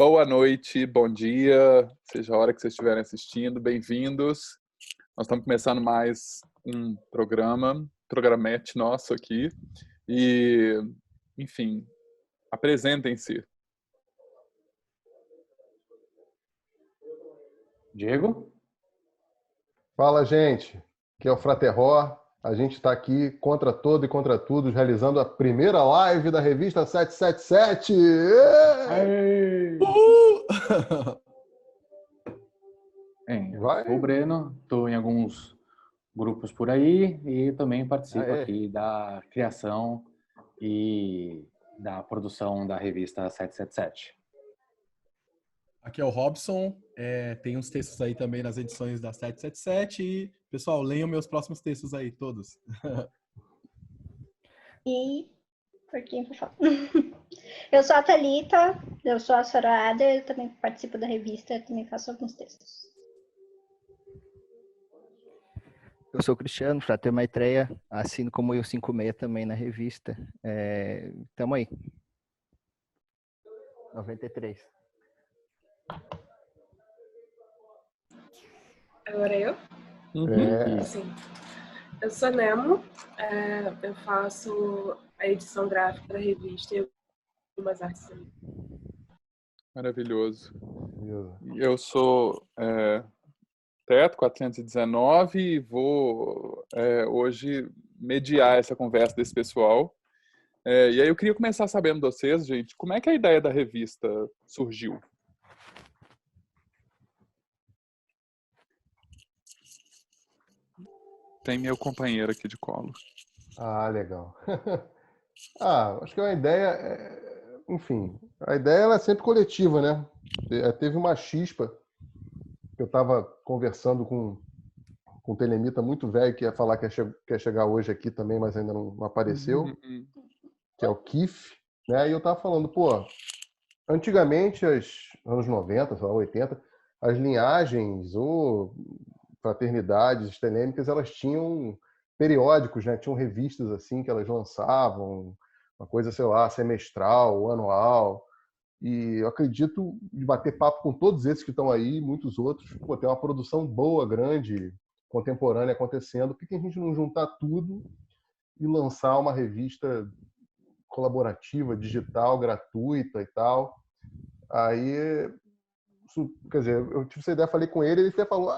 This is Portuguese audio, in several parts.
boa noite, bom dia, seja a hora que vocês estiverem assistindo, bem-vindos. Nós estamos começando mais um programete nosso aqui. E, enfim, apresentem-se. Diego? Fala, gente. Aqui é o Fraterró. A gente está aqui contra todo e contra todos, realizando a primeira live da revista 777. Eu sou o Breno, estou em alguns grupos por aí e também participo aqui da criação e da produção da revista 777. Aqui é o Robson, tem uns textos aí também nas edições da 777 e, pessoal, leiam meus próximos textos aí, todos. E por quem eu falo? Eu sou a Thalita, eu sou a Soraya, eu também participo da revista, também faço alguns textos. Eu sou o Cristiano, Frater Maitreya, assino como eu 56 também na revista. Tamo aí. 93. Agora eu? Sim. Eu sou Nemo, eu faço a edição gráfica da revista e algumas artes também. Maravilhoso. Eu sou Teto 419 e vou hoje mediar essa conversa desse pessoal. E aí eu queria começar sabendo de vocês, gente, como é que a ideia da revista surgiu? Tem meu companheiro aqui de colo. Ah, legal. Acho que é uma ideia, enfim, a ideia ela é sempre coletiva, né? Teve uma chispa, eu estava conversando com um telemita muito velho que ia falar que ia chegar hoje aqui também, mas ainda não apareceu, que é o Keith, né? E eu estava falando, antigamente, anos 90, sei lá, 80, as linhagens ou fraternidades telêmicas, elas tinham periódicos, né? Tinham revistas assim que elas lançavam, uma coisa, sei lá, semestral, anual. E eu acredito de bater papo com todos esses que estão aí, muitos outros, ter uma produção boa, grande, contemporânea acontecendo. Por que a gente não juntar tudo e lançar uma revista colaborativa, digital, gratuita e tal? Aí, quer dizer, eu tive essa ideia, falei com ele, ele até falou,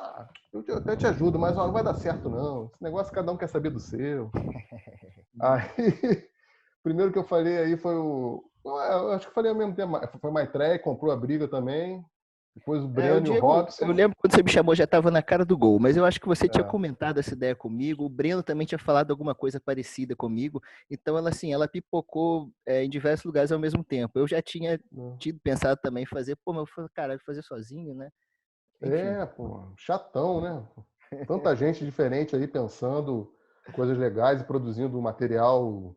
eu até te ajudo, mas não vai dar certo não. Esse negócio cada um quer saber do seu. Aí, primeiro que eu falei aí foi eu acho que falei ao mesmo tempo, foi o Maitreya, comprou a briga também. Depois o Breno e o Robson. Eu lembro quando você me chamou, já estava na cara do gol, mas eu acho que você tinha comentado essa ideia comigo, o Breno também tinha falado alguma coisa parecida comigo, então ela pipocou em diversos lugares ao mesmo tempo. Eu já tinha pensado também em fazer, mas eu falei, caralho, fazer sozinho, né? Enfim. Chatão, né? Tanta gente diferente aí pensando coisas legais e produzindo material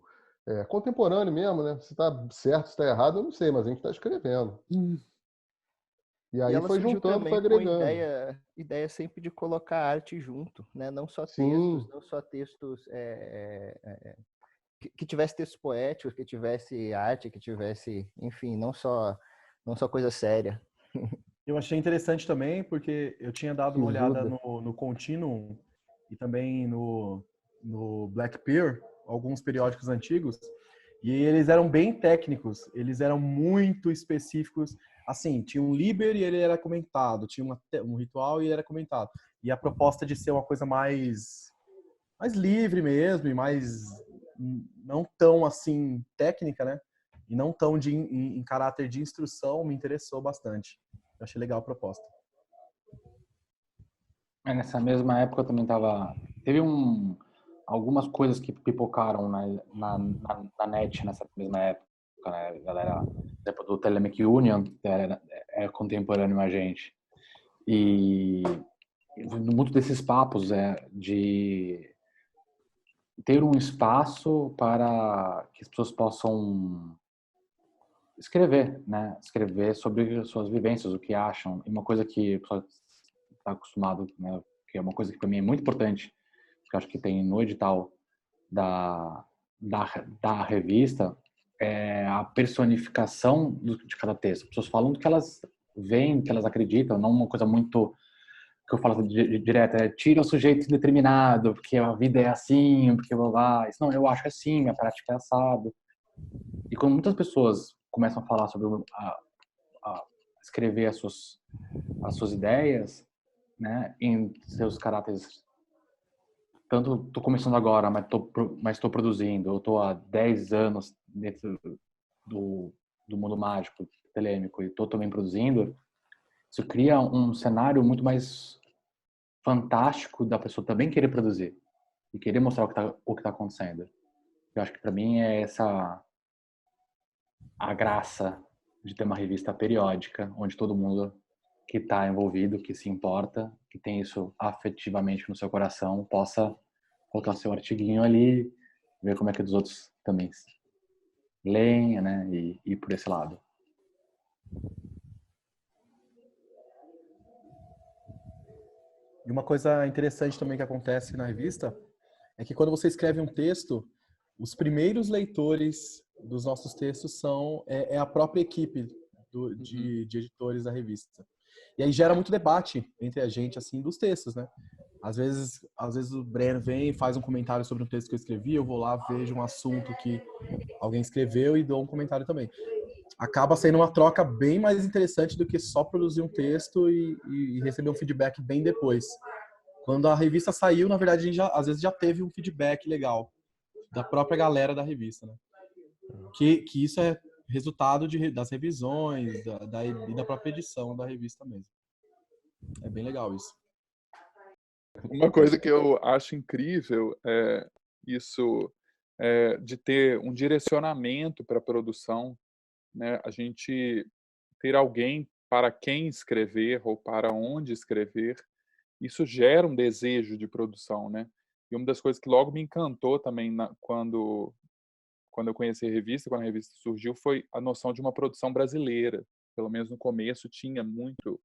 contemporâneo mesmo, né? Se tá certo, se tá errado, eu não sei, mas a gente tá escrevendo. E aí foi juntando, foi agregando. Ideia sempre de colocar arte junto, né? Não só textos, que tivesse textos poéticos, que tivesse arte, que tivesse, enfim, não só coisa séria. Eu achei interessante também, porque eu tinha dado uma olhada no Continuum e também no Black Pearl, alguns periódicos antigos, e eles eram bem técnicos, eles eram muito específicos. Assim, tinha um Liber e ele era comentado, tinha um ritual e ele era comentado. E a proposta de ser uma coisa mais livre mesmo, e mais não tão assim técnica, né? E não tão em caráter de instrução, me interessou bastante. Eu achei legal a proposta. Nessa mesma época eu também teve algumas coisas que pipocaram na net nessa mesma época, né? Galera, exemplo, do Telemic Union, que era contemporâneo a gente. E muito desses papos de ter um espaço para que as pessoas possam escrever, né? Escrever sobre suas vivências, o que acham. E uma coisa que o pessoal está acostumado, né? Que é uma coisa que para mim é muito importante, que eu acho que tem no edital da revista, a personificação de cada texto. As pessoas falam do que elas veem, do que elas acreditam, não uma coisa muito que eu falo direto, tira o sujeito indeterminado, porque a vida é assim, porque blá blá. Isso não, eu acho assim, minha prática é assado. E quando muitas pessoas começam a falar sobre a escrever as suas ideias, né, em seus caráteres, tanto estou começando agora, mas estou produzindo, eu estou há 10 anos dentro do mundo mágico, telêmico, e estou também produzindo, isso cria um cenário muito mais fantástico da pessoa também querer produzir e querer mostrar o que tá acontecendo. Eu acho que para mim é essa a graça de ter uma revista periódica, onde todo mundo que está envolvido, que se importa, que tem isso afetivamente no seu coração, possa colocar seu artiguinho ali, ver como é que os outros também leem, né, e ir por esse lado. E uma coisa interessante também que acontece na revista é que quando você escreve um texto, os primeiros leitores dos nossos textos são a própria equipe de editores da revista. E aí gera muito debate entre a gente, assim, dos textos, né? Às vezes o Breno vem e faz um comentário sobre um texto que eu escrevi, eu vou lá, vejo um assunto que alguém escreveu e dou um comentário também. Acaba sendo uma troca bem mais interessante do que só produzir um texto e receber um feedback bem depois. Quando a revista saiu, na verdade, a gente às vezes já teve um feedback legal da própria galera da revista, né? Que isso é resultado das revisões e da própria edição da revista mesmo. É bem legal isso. Uma coisa que eu acho incrível é isso de ter um direcionamento para a produção, né? A gente ter alguém para quem escrever ou para onde escrever, isso gera um desejo de produção, né? E uma das coisas que logo me encantou também quando eu conheci a revista, quando a revista surgiu, foi a noção de uma produção brasileira. Pelo menos no começo tinha muito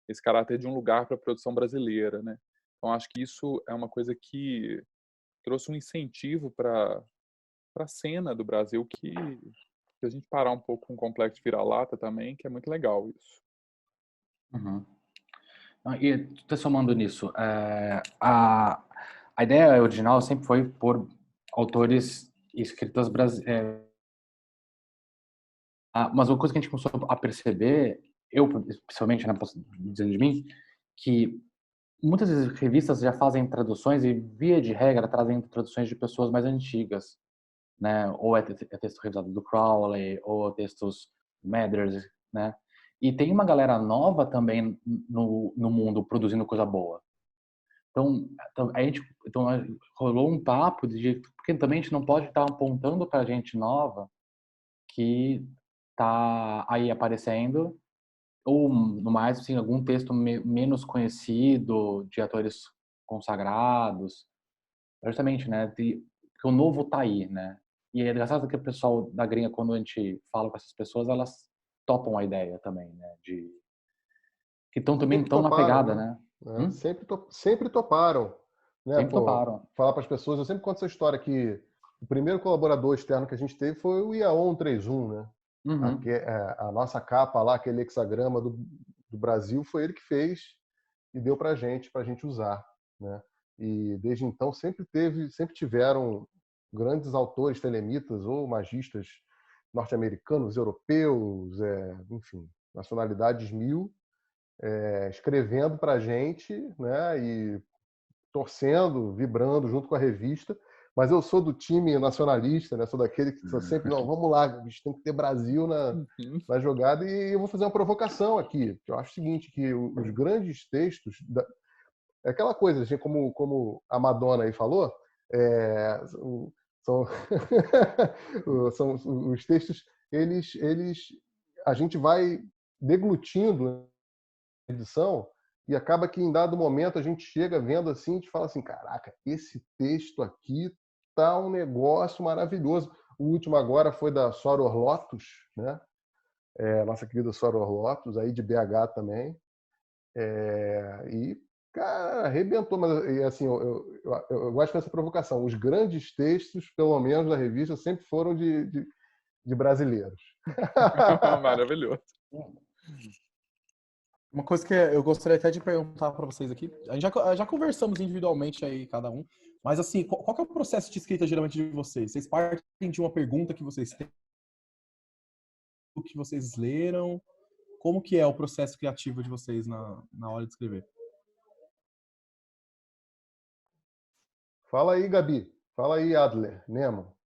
esse caráter de um lugar para a produção brasileira, né? Então acho que isso é uma coisa que trouxe um incentivo para a cena do Brasil que se a gente parar um pouco com o complexo de vira-lata também, que é muito legal isso. Uhum. E tá somando nisso, a ideia original sempre foi por autores e escritas brasileiros. Mas uma coisa que a gente começou a perceber, eu principalmente, né, posso dizer de mim, que muitas vezes revistas já fazem traduções e, via de regra, trazem traduções de pessoas mais antigas, né? Ou é texto revisado do Crowley, ou textos Mathers, né? E tem uma galera nova também no mundo produzindo coisa boa. Então rolou um papo porque também a gente não pode estar apontando para gente nova que tá aí aparecendo, ou no mais, assim, algum texto menos conhecido de atores consagrados, justamente, né? Porque o novo tá aí, né? E é engraçado que o pessoal da gringa, quando a gente fala com essas pessoas, elas topam a ideia também, né? Que estão também tão na pegada, né? Sempre toparam. Né? Sempre toparam. Falar para as pessoas, eu sempre conto essa história que o primeiro colaborador externo que a gente teve foi o Iaon 31, né? Uhum. A nossa capa lá, aquele hexagrama do Brasil, foi ele que fez e deu para a gente usar, né? E desde então sempre tiveram grandes autores telemitas ou magistas norte-americanos, europeus, enfim, nacionalidades mil, escrevendo para a gente, né? E torcendo, vibrando junto com a revista. Mas eu sou do time nacionalista, né? Sou daquele que sou sempre, não, vamos lá, a gente tem que ter Brasil na jogada. E eu vou fazer uma provocação aqui. Eu acho o seguinte, que os grandes textos... É aquela coisa, assim, como a Madonna aí falou, são os textos, a gente vai deglutindo a edição e acaba que em dado momento a gente chega vendo assim, a gente fala assim, caraca, esse texto aqui tá um negócio maravilhoso. O último agora foi da Soror Lotus, né? Nossa querida Soror Lotus, aí de BH também. E, cara, arrebentou. Mas, assim, eu gosto dessa provocação. Os grandes textos, pelo menos da revista, sempre foram de brasileiros. Maravilhoso. Uma coisa que eu gostaria até de perguntar para vocês aqui, a gente já conversamos individualmente aí, cada um, mas assim, qual que é o processo de escrita geralmente de vocês? Vocês partem de uma pergunta que vocês têm, o que vocês leram? Como que é o processo criativo de vocês na hora de escrever? Fala aí, Gabi. Fala aí, Adler, Nemo.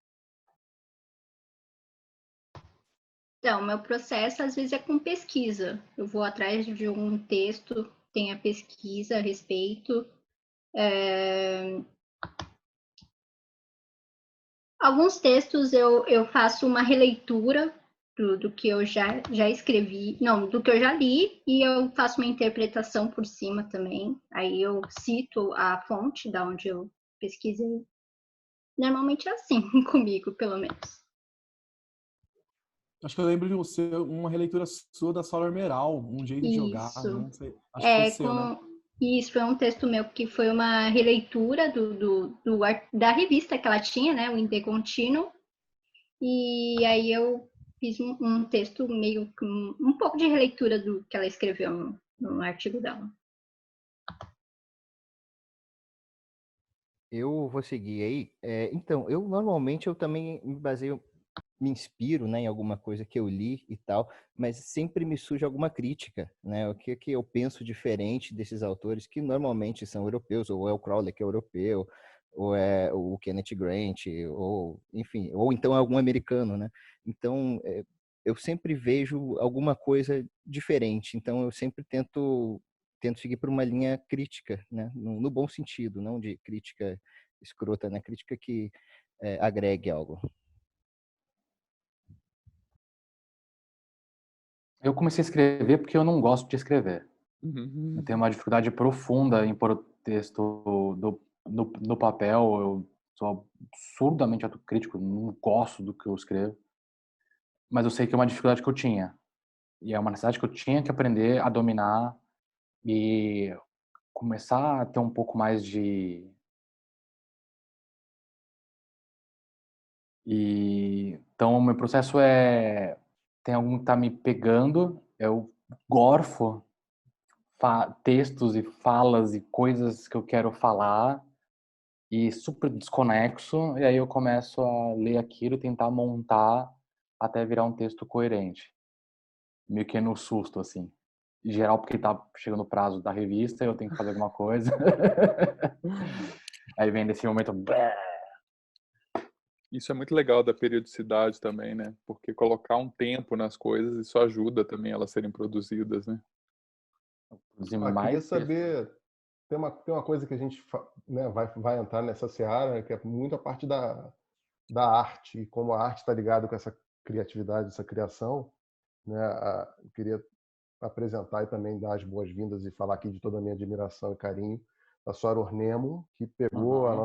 Então, meu processo às vezes é com pesquisa. Eu vou atrás de um texto, tem a pesquisa a respeito. Alguns textos eu faço uma releitura do que eu já escrevi, não, do que eu já li, e eu faço uma interpretação por cima também. Aí eu cito a fonte da onde eu pesquisei. Normalmente é assim comigo, pelo menos. Acho que eu lembro de uma releitura sua da Solar Meral, um jeito de jogar, Isso. não sei. Acho que foi seu, né? Isso, foi um texto meu que foi uma releitura da revista que ela tinha, né, o In The Continuum, e aí eu fiz um texto meio com um pouco de releitura do que ela escreveu no artigo dela. Eu vou seguir aí. Então, eu normalmente eu também me inspiro, né, em alguma coisa que eu li e tal, mas sempre me surge alguma crítica, né? O que eu penso diferente desses autores que normalmente são europeus, ou é o Crowley que é europeu, ou é o Kenneth Grant, ou enfim, ou então é algum americano, né? Então, eu sempre vejo alguma coisa diferente. Então, eu sempre tento seguir por uma linha crítica, né? No bom sentido, não de crítica escrota, né? Crítica que agregue algo. Eu comecei a escrever porque eu não gosto de escrever. Uhum. Eu tenho uma dificuldade profunda em pôr o texto no papel. Eu sou absurdamente autocrítico, não gosto do que eu escrevo. Mas eu sei que é uma dificuldade que eu tinha. E é uma necessidade que eu tinha que aprender a dominar e começar a ter um pouco mais de... Então, o meu processo tem algum que tá me pegando, eu gorfo textos e falas e coisas que eu quero falar e super desconexo, e aí eu começo a ler aquilo e tentar montar até virar um texto coerente. Meio que no susto, assim. Em geral, porque tá chegando o prazo da revista e eu tenho que fazer alguma coisa. Aí vem desse momento... Isso é muito legal da periodicidade também, né? Porque colocar um tempo nas coisas, isso ajuda também elas serem produzidas, né? Queria saber, tem uma coisa que a gente, né, vai entrar nessa seara, que é muito a parte da arte, e como a arte está ligada com essa criatividade, essa criação, né? Eu queria apresentar e também dar as boas-vindas e falar aqui de toda a minha admiração e carinho da Soror Nemo, que pegou a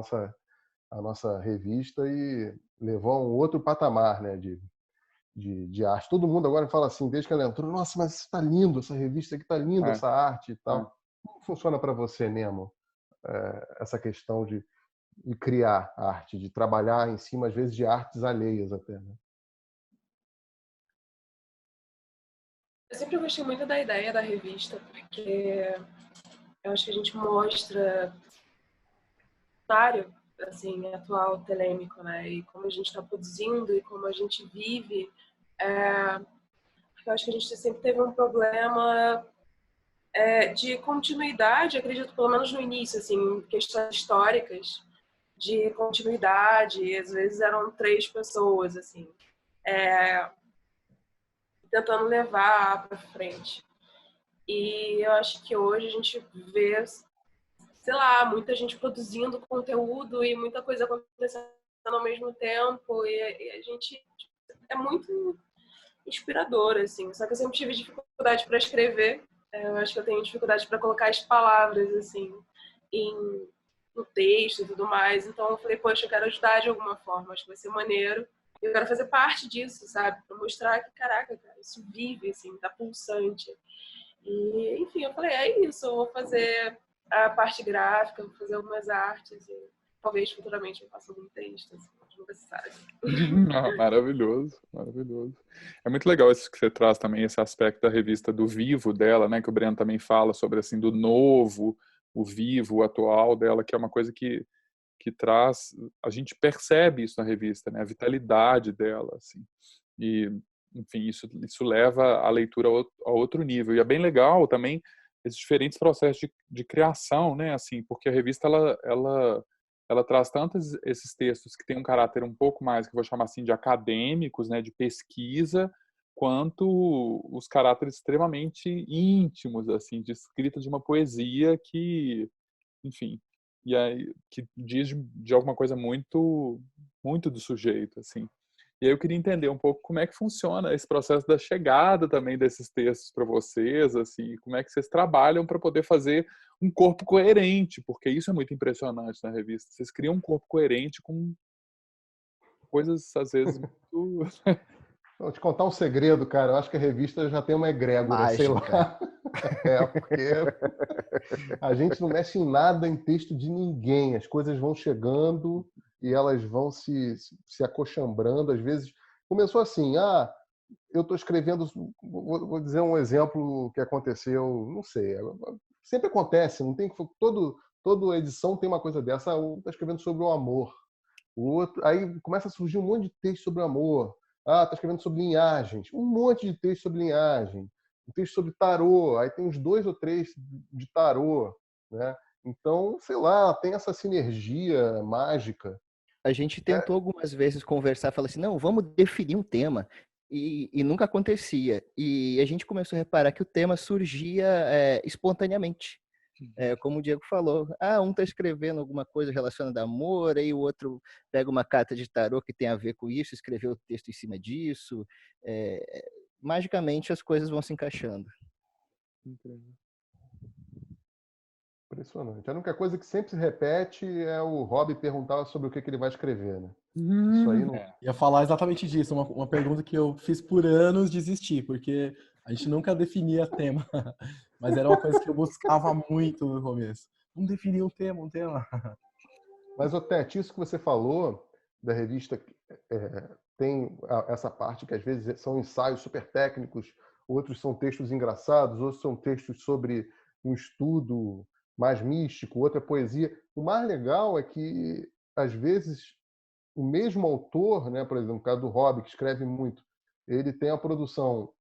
nossa revista e levou a um outro patamar, né, de arte. Todo mundo agora fala assim, desde que ela entrou, nossa, mas isso está lindo, essa revista aqui está linda, essa arte e tal. Como funciona para você, Nemo, essa questão de criar arte, de trabalhar em cima, às vezes, de artes alheias até, né? Eu sempre gostei muito da ideia da revista, porque eu acho que a gente mostra o cenário assim, atual telêmico, né? E como a gente está produzindo e como a gente vive. Eu acho que a gente sempre teve um problema de continuidade, acredito, pelo menos no início, assim, questões históricas, de continuidade. Às vezes eram 3 pessoas, assim, tentando levar para frente. E eu acho que hoje a gente vê, sei lá, muita gente produzindo conteúdo e muita coisa acontecendo ao mesmo tempo, e a gente é muito inspirador, assim. Só que eu sempre tive dificuldade para escrever. Eu acho que eu tenho dificuldade para colocar as palavras, assim, no texto e tudo mais. Então eu falei, poxa, eu quero ajudar de alguma forma, acho que vai ser maneiro. Eu quero fazer parte disso, sabe? Para mostrar que, caraca, cara, isso vive, assim, tá pulsante. E, enfim, eu falei, é isso, eu vou fazer a parte gráfica, vou fazer algumas artes. talvez futuramente eu faça algum texto, assim, nunca se sabe. Maravilhoso, maravilhoso. É muito legal isso que você traz também, esse aspecto da revista do vivo dela, né? Que o Breno também fala sobre, assim, do novo, o vivo, o atual dela, que é uma coisa que traz... A gente percebe isso na revista, né? A vitalidade dela, assim. E, enfim, isso leva a leitura a outro nível. E é bem legal também esses diferentes processos de criação, né? Assim, porque a revista, ela traz tantos esses textos que têm um caráter um pouco mais, que eu vou chamar assim, de acadêmicos, né, de pesquisa, quanto os caráteres extremamente íntimos, assim, de escrita de uma poesia que, enfim, e aí, que diz de alguma coisa muito, muito do sujeito, assim. E aí eu queria entender um pouco como é que funciona esse processo da chegada também desses textos para vocês, assim, como é que vocês trabalham para poder fazer um corpo coerente, porque isso é muito impressionante na revista. Vocês criam um corpo coerente com coisas, às vezes, muito... Vou te contar um segredo, cara. Eu acho que a revista já tem uma egrégora, sei Mágica. lá. Porque a gente não mexe em nada em texto de ninguém. As coisas vão chegando e elas vão se acochambrando. Às vezes, começou assim, eu estou escrevendo... Vou dizer um exemplo que aconteceu, não sei. Sempre acontece, não tem que... Toda edição tem uma coisa dessa. Um está escrevendo sobre o amor. O outro, aí começa a surgir um monte de texto sobre amor. Tá escrevendo sobre linhagens. Um monte de texto sobre linhagem. Um texto sobre tarô. Aí tem uns 2 ou 3 de tarô, né? Então, sei lá, tem essa sinergia mágica. A gente tentou algumas vezes conversar, falar assim, não, vamos definir um tema. E nunca acontecia. E a gente começou a reparar que o tema surgia espontaneamente. Como o Diego falou, um está escrevendo alguma coisa relacionada a amor, aí o outro pega uma carta de tarô que tem a ver com isso, escreveu o texto em cima disso. Magicamente as coisas vão se encaixando. Impressionante. A única coisa que sempre se repete é o Rob perguntar sobre o que ele vai escrever, né? Isso aí não... Ia falar exatamente disso, uma pergunta que eu fiz por anos desistir, porque a gente nunca definia tema, mas era uma coisa que eu buscava muito no começo. Vamos definir um tema, um tema. Mas, Tete, isso que você falou da revista tem essa parte que às vezes são ensaios super técnicos, outros são textos engraçados, outros são textos sobre um estudo mais místico, outra poesia. O mais legal é que, às vezes, o mesmo autor, né, por exemplo, no caso do Rob, que escreve muito, ele tem a produção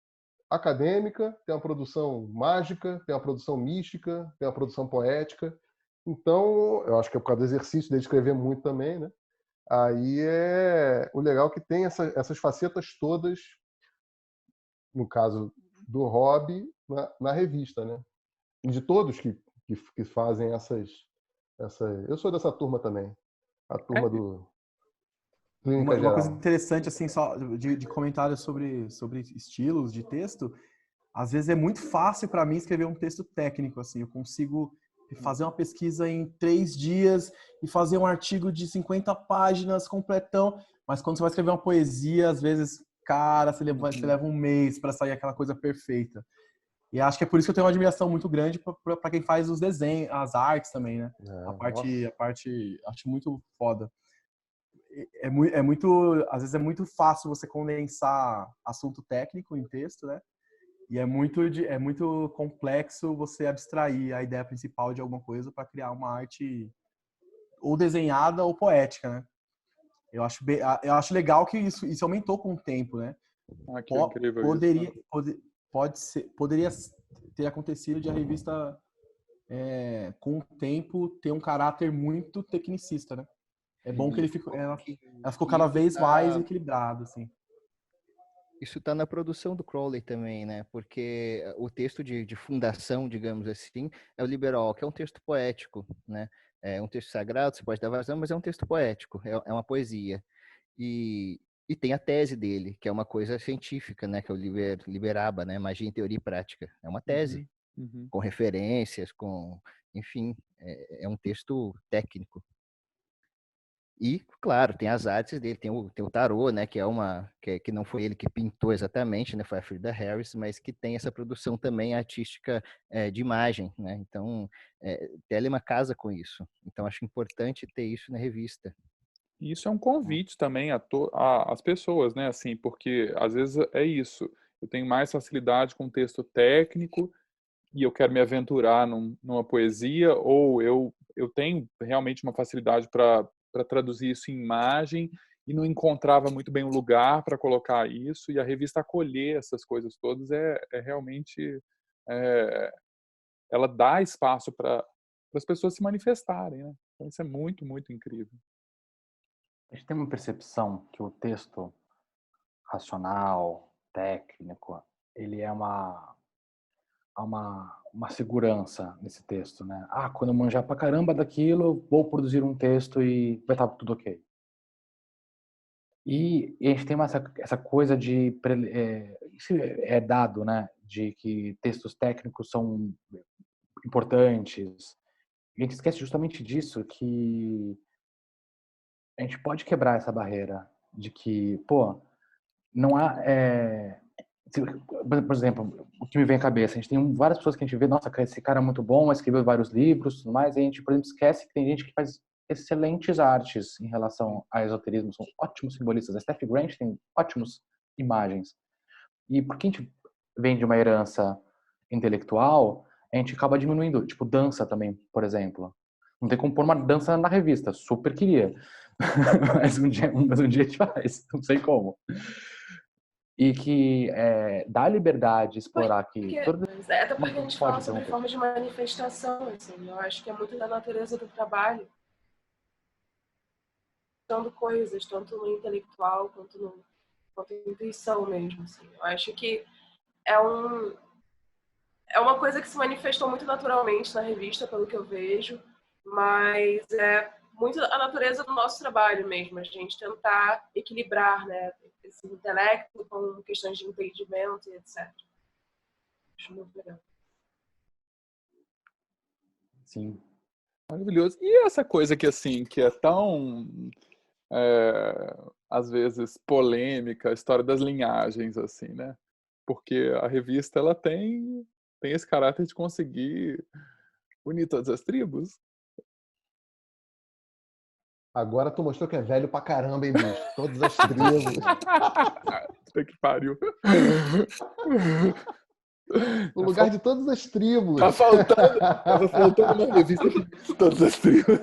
acadêmica, tem a produção mágica, tem a produção mística, tem a produção poética. Então, eu acho que é por causa do exercício dele escrever muito também, né? Aí é o legal que tem essas facetas todas, no caso do Rob, na revista, né? E de todos que fazem essas... Eu sou dessa turma também, a turma do Clínica Uma coisa Geral. interessante, assim, só de comentários sobre estilos de texto, às vezes é muito fácil para mim escrever um texto técnico, assim, eu consigo fazer uma pesquisa em 3 dias e fazer um artigo de 50 páginas completão, mas quando você vai escrever uma poesia, às vezes, cara, você leva um mês para sair aquela coisa perfeita. E acho que é por isso que eu tenho uma admiração muito grande para quem faz os desenhos, as artes também, né? A parte, acho muito foda. Às vezes é muito fácil você condensar assunto técnico em texto, né? E é muito complexo você abstrair a ideia principal de alguma coisa para criar uma arte ou desenhada ou poética, né? Eu acho legal que isso aumentou com o tempo, né? Que incrível isso. Poderia ter acontecido de a revista, com o tempo, ter um caráter muito tecnicista, né? É bom que ela ficou cada vez mais equilibrada, assim. Isso está na produção do Crowley também, né? Porque o texto de fundação, digamos assim, é o Liberal, que é um texto poético, né? É um texto sagrado, você pode dar vazão, mas é um texto poético, é uma poesia. E tem a tese dele, que é uma coisa científica, né? Que é o Liberaba, né? Magia em Teoria e Prática. É uma tese, com referências, enfim, é um texto técnico. E, claro, tem as artes dele, tem o tarô, né, que não foi ele que pintou exatamente, né, foi a Frida Harris, mas que tem essa produção também artística de imagem, né? Então, Telemann casa com isso. Então, acho importante ter isso na revista. E isso é um convite também às pessoas, né? Assim, porque às vezes é isso. Eu tenho mais facilidade com texto técnico e eu quero me aventurar numa poesia, ou eu tenho realmente uma facilidade para traduzir isso em imagem e não encontrava muito bem um lugar para colocar isso, e a revista acolher essas coisas todas realmente ela dá espaço para as pessoas se manifestarem, né? Então isso é muito, muito incrível. A gente tem uma percepção que o texto racional, técnico, ele é há uma segurança nesse texto, né? Ah, quando eu manjar pra caramba daquilo, vou produzir um texto e vai estar tudo ok. E a gente tem essa coisa de... isso é dado, né? De que textos técnicos são importantes. E a gente esquece justamente disso, que a gente pode quebrar essa barreira de que, pô, não há... por exemplo, o que me vem à cabeça, a gente tem várias pessoas que a gente vê, nossa, esse cara é muito bom, escreveu vários livros, mas a gente, por exemplo, esquece que tem gente que faz excelentes artes em relação a esoterismo, são ótimos simbolistas. A Steffi Grant tem ótimas imagens. E porque a gente vem de uma herança intelectual, a gente acaba diminuindo, tipo dança também, por exemplo. Não tem como pôr uma dança na revista, super queria. mas um dia a gente faz, não sei como. E que dá liberdade explorar aqui. Até porque a gente fala sobre forma de manifestação, assim, eu acho que é muito da natureza do trabalho. Tanto coisas, tanto no intelectual quanto na intuição mesmo. Assim. Eu acho que é uma coisa que se manifestou muito naturalmente na revista, pelo que eu vejo, mas é muito a natureza do nosso trabalho mesmo, a gente tentar equilibrar, né, esse intelecto com questões de entendimento e etc. Acho muito legal. Sim. Maravilhoso. E essa coisa que, assim, que é tão, às vezes, polêmica, a história das linhagens, assim, né? Porque a revista, ela tem esse caráter de conseguir unir todas as tribos. Agora tu mostrou que é velho pra caramba, hein, bicho? Todas as tribos. Puta que pariu. O lugar de todas as tribos. Tava faltando uma revista de todas as tribos.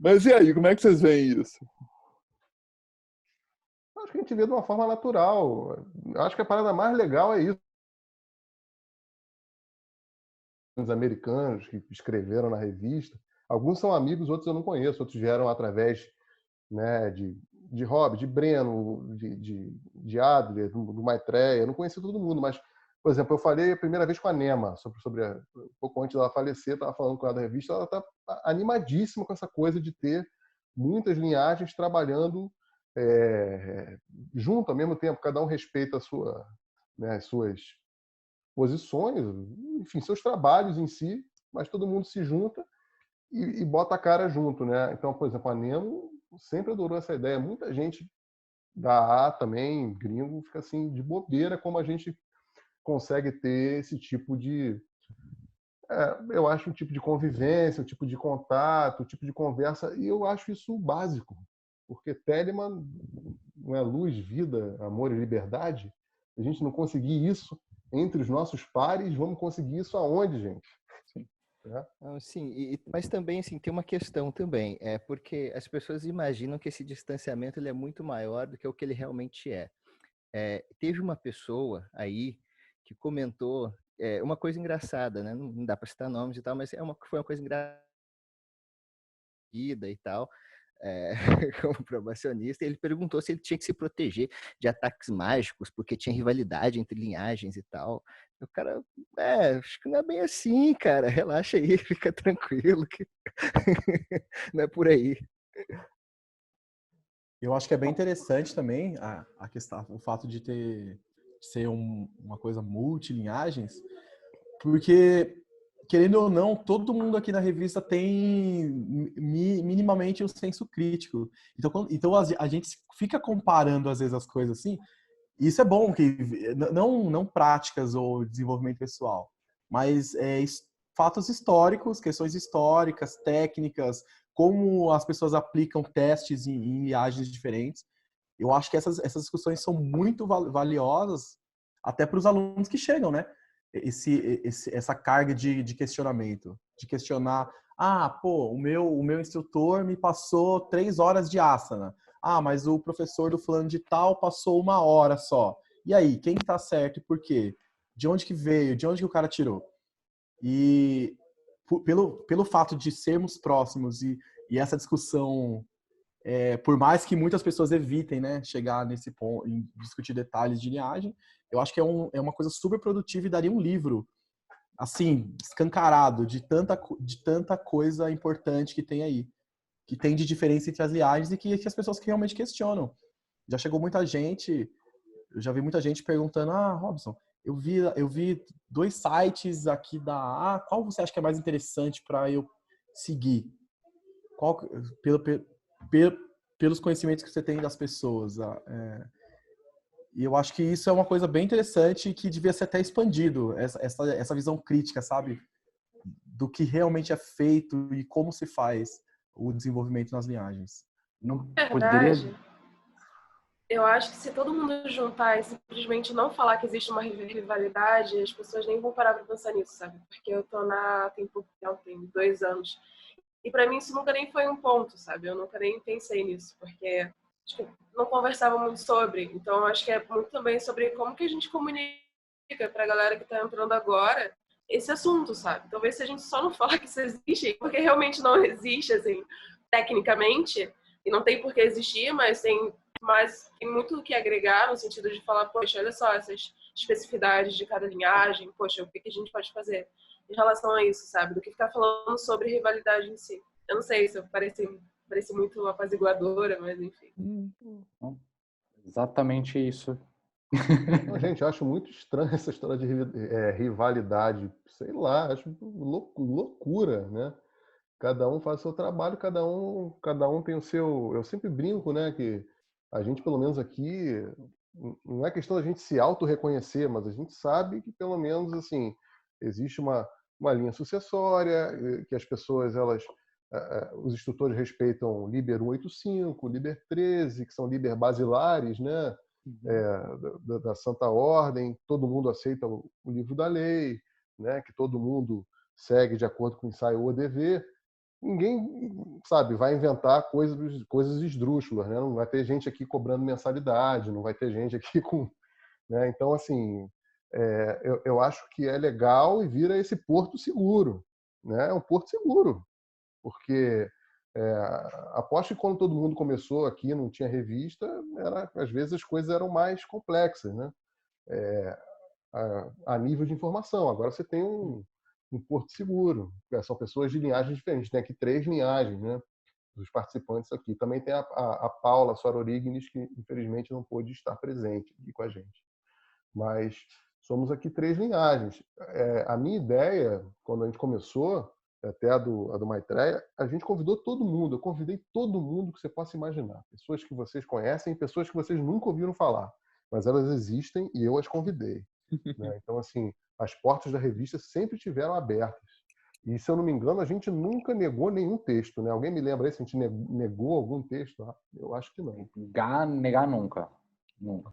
Mas e aí, como é que vocês veem isso? Acho que a gente vê de uma forma natural. Acho que a parada mais legal é isso. Os americanos que escreveram na revista, alguns são amigos, outros eu não conheço, outros vieram através, né, de Rob, de Breno, de Adler, do Maitreya. Eu não conheci todo mundo, mas, por exemplo, eu falei a primeira vez com a Nema, um pouco antes dela falecer, estava falando com ela da revista, ela está animadíssima com essa coisa de ter muitas linhagens trabalhando junto ao mesmo tempo, cada um respeita as suas posições, enfim, seus trabalhos em si, mas todo mundo se junta e bota a cara junto, né? Então, por exemplo, a Nemo sempre adorou essa ideia. Muita gente da A também, gringo, fica assim de bobeira como a gente consegue ter esse tipo de... eu acho um tipo de convivência, um tipo de contato, um tipo de conversa, e eu acho isso básico, porque Telemann não é luz, vida, amor e liberdade. A gente não conseguir isso entre os nossos pares, vamos conseguir isso aonde, gente? Sim. Sim, mas também assim, tem uma questão também, porque as pessoas imaginam que esse distanciamento ele é muito maior do que o que ele realmente é. Teve uma pessoa aí que comentou uma coisa engraçada, né? Não dá para citar nomes e tal, mas foi uma coisa engraçada e tal, como probacionista. Ele perguntou se ele tinha que se proteger de ataques mágicos, porque tinha rivalidade entre linhagens e tal. O cara, acho que não é bem assim, cara. Relaxa aí, fica tranquilo, que não é por aí. Eu acho que é bem interessante também a questão, o fato de ser uma coisa multilinhagens, porque querendo ou não, todo mundo aqui na revista tem minimamente um senso crítico. Então a gente fica comparando às vezes as coisas assim. E isso é bom, que não práticas ou desenvolvimento pessoal, mas fatos históricos, questões históricas, técnicas, como as pessoas aplicam testes em linhagens diferentes. Eu acho que essas discussões são muito valiosas até para os alunos que chegam, né? Essa carga de questionamento, de questionar, o meu instrutor me passou 3 horas de asana. Mas o professor do fulano de tal passou 1 hora só. E aí, quem está certo e por quê? De onde que veio? De onde que o cara tirou? E pelo fato de sermos próximos e essa discussão, por mais que muitas pessoas evitem, né, chegar nesse ponto, em discutir detalhes de linhagem, eu acho que é uma coisa super produtiva e daria um livro, assim, escancarado de tanta coisa importante que tem aí, que tem de diferença entre as linhagens e que as pessoas que realmente questionam. Já chegou muita gente, eu já vi muita gente perguntando, Robson, eu vi 2 sites aqui qual você acha que é mais interessante para eu seguir? Pelos conhecimentos que você tem das pessoas. E eu acho que isso é uma coisa bem interessante e que devia ser até expandido, essa visão crítica, sabe? Do que realmente é feito e como se faz o desenvolvimento nas linhagens. Não Verdade. poderia... Eu acho que se todo mundo juntar e simplesmente não falar que existe uma rivalidade, as pessoas nem vão parar para pensar nisso, sabe? Porque eu tô tem pouco tempo, tem 2 anos. E para mim isso nunca nem foi um ponto, sabe? Eu nunca nem pensei nisso, porque acho que não conversava muito sobre. Então eu acho que é muito também sobre como que a gente comunica para a galera que tá entrando agora esse assunto, sabe? Talvez se a gente só não falar que isso existe, porque realmente não existe, assim, tecnicamente, e não tem por que existir, mas tem muito o que agregar no sentido de falar, poxa, olha só essas especificidades de cada linhagem, poxa, o que a gente pode fazer em relação a isso, sabe? Do que ficar falando sobre rivalidade em si. Eu não sei se eu parece muito apaziguadora, mas enfim. Exatamente isso. Gente, eu acho muito estranha essa história de rivalidade. Sei lá, acho loucura, né? Cada um faz o seu trabalho, cada um tem o seu... Eu sempre brinco, né, que a gente, pelo menos aqui, não é questão da gente se auto-reconhecer, mas a gente sabe que, pelo menos, assim, existe uma linha sucessória, que as pessoas, os instrutores respeitam Liber 185, Liber 13, que são Liber basilares, né, da Santa Ordem, todo mundo aceita o livro da lei, né, que todo mundo segue de acordo com o ensaio ou dever. Ninguém, sabe, vai inventar coisas esdrúxulas, né? Não vai ter gente aqui cobrando mensalidade, não vai ter gente aqui com... Né? Então, assim, eu acho que é legal e vira esse porto seguro, né? É um porto seguro, porque aposto que quando todo mundo começou aqui, não tinha revista, às vezes as coisas eram mais complexas, né? A nível de informação. Agora você tem um porto seguro. São pessoas de linhagens diferentes. Tem aqui 3 linhagens, né, dos participantes aqui. Também tem a Paula Sororignes, que infelizmente não pôde estar presente aqui com a gente. Mas somos aqui 3 linhagens. A minha ideia, quando a gente começou, até a do Maitreya, a gente convidou todo mundo. Eu convidei todo mundo que você possa imaginar. Pessoas que vocês conhecem, pessoas que vocês nunca ouviram falar. Mas elas existem e eu as convidei. Né? Então, assim, as portas da revista sempre estiveram abertas. E, se eu não me engano, a gente nunca negou nenhum texto. Né? Alguém me lembra aí se a gente negou algum texto? Eu acho que não. Negar nunca. Nunca.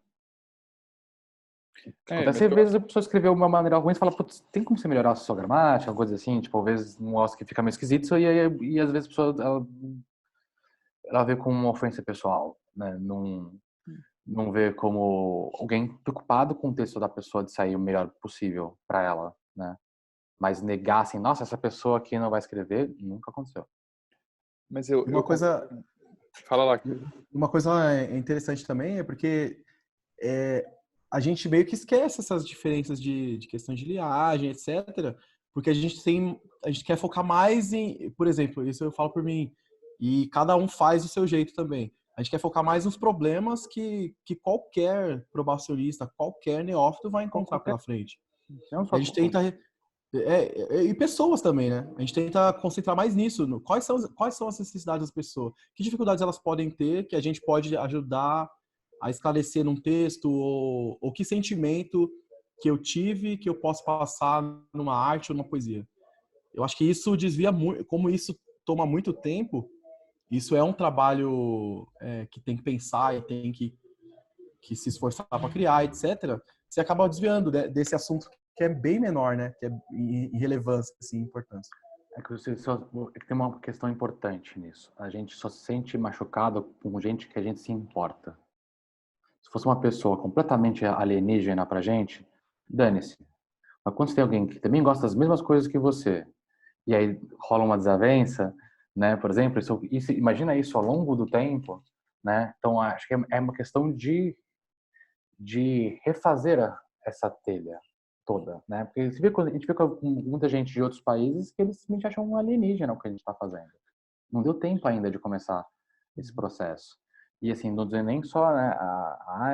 Mas Às vezes a pessoa escreveu de uma maneira ruim e fala, putz, tem como você melhorar a sua gramática, coisa assim, tipo, às vezes um negócio que fica meio esquisito e às vezes a pessoa ela vê como uma ofensa pessoal, né? Não vê como alguém preocupado com o texto da pessoa de sair o melhor possível para ela, né? Mas negar assim, nossa, essa pessoa aqui não vai escrever, nunca aconteceu. Mas Fala lá. Uma coisa interessante também é porque a gente meio que esquece essas diferenças de questão de linhagem, etc. Porque a gente quer focar mais em, por exemplo, isso eu falo por mim, e cada um faz do seu jeito também. A gente quer focar mais nos problemas que qualquer probacionista, qualquer neófito vai encontrar pela frente. Não só E pessoas também, né? A gente tenta concentrar mais nisso. Quais são as necessidades das pessoas? Que dificuldades elas podem ter que a gente pode ajudar a esclarecer num texto? Ou que sentimento que eu tive que eu posso passar numa arte ou numa poesia? Eu acho que isso desvia muito. Como isso toma muito tempo, isso é um trabalho que tem que pensar e tem que se esforçar para criar, etc. Você acaba desviando desse assunto que é bem menor, né? Que é em relevância, assim, importância. É que tem uma questão importante nisso. A gente só se sente machucado com gente que a gente se importa. Se fosse uma pessoa completamente alienígena pra gente, dane-se. Mas quando você tem alguém que também gosta das mesmas coisas que você, e aí rola uma desavença, né? Por exemplo, imagina isso ao longo do tempo, né? Então acho que é uma questão de refazer essa telha toda, né? Porque a gente vê com muita gente de outros países que eles simplesmente acham um alienígena o que a gente está fazendo. Não deu tempo ainda de começar esse processo. E assim, não dizer nem só, né,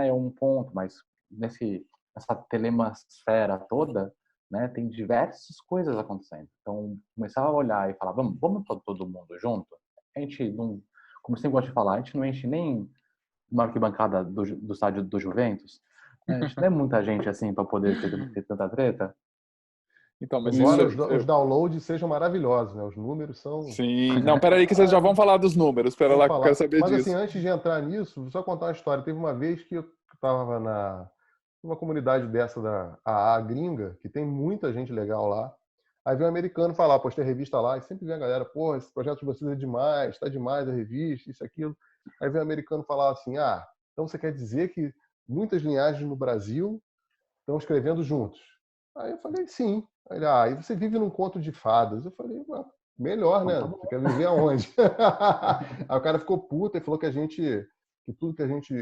é um ponto, mas nessa telemasfera toda, né, tem diversas coisas acontecendo. Então, começar a olhar e falar, vamos todo mundo junto. A gente não, como eu sempre gosto de falar, a gente não enche nem uma arquibancada do estádio do Juventus. A gente não é muita gente assim para poder ter tanta treta. Então, mas Embora isso... os downloads sejam maravilhosos, né? Os números são... Sim. Não, peraí que vocês já vão falar dos números. Espera lá que eu quero saber Mas disso. assim, antes de entrar nisso, vou só contar uma história. Teve uma vez que eu estava numa comunidade dessa da AA gringa, que tem muita gente legal lá. Aí veio um americano falar, postei a revista lá, e sempre vem a galera, pô, esse projeto de vocês é demais, tá demais a revista, isso, aquilo. Aí veio um americano falar assim, então você quer dizer que muitas linhagens no Brasil estão escrevendo juntos? Aí eu falei, sim. Aí ele, e você vive num conto de fadas. Eu falei, melhor, né? Você quer viver aonde? Aí o cara ficou puto e falou que tudo que a gente,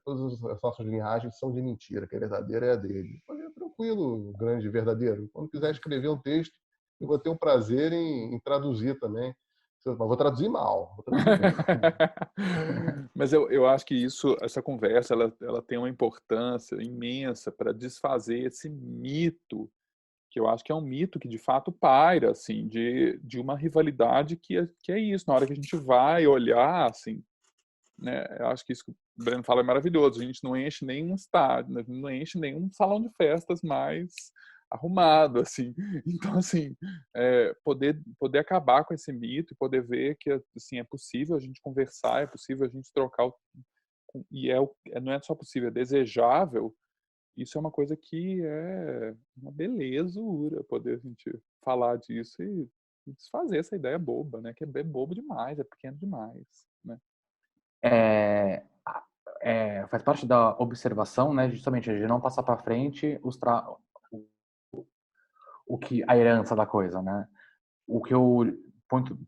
todas as nossas linhagens são de mentira, que a verdadeira é a dele. Eu falei, tranquilo, grande verdadeiro. Quando quiser escrever um texto, eu vou ter um prazer em traduzir também. Mas vou traduzir mal. Mas eu acho que essa conversa, ela tem uma importância imensa para desfazer esse mito, que eu acho que é um mito que de fato paira, assim, de uma rivalidade que é isso. Na hora que a gente vai olhar, assim, né, eu acho que isso que o Breno fala é maravilhoso. A gente não enche nenhum estádio, né, não enche nenhum salão de festas mais arrumado, assim. Então, assim, poder acabar com esse mito e poder ver que, assim, é possível a gente conversar, é possível a gente trocar, e não é só possível, é desejável. Isso é uma coisa que é uma belezura, poder a gente falar disso e desfazer essa ideia boba, né? Que é bobo demais, é pequeno demais, né? Faz parte da observação, né? Justamente de não passar para frente a herança da coisa, né? O que eu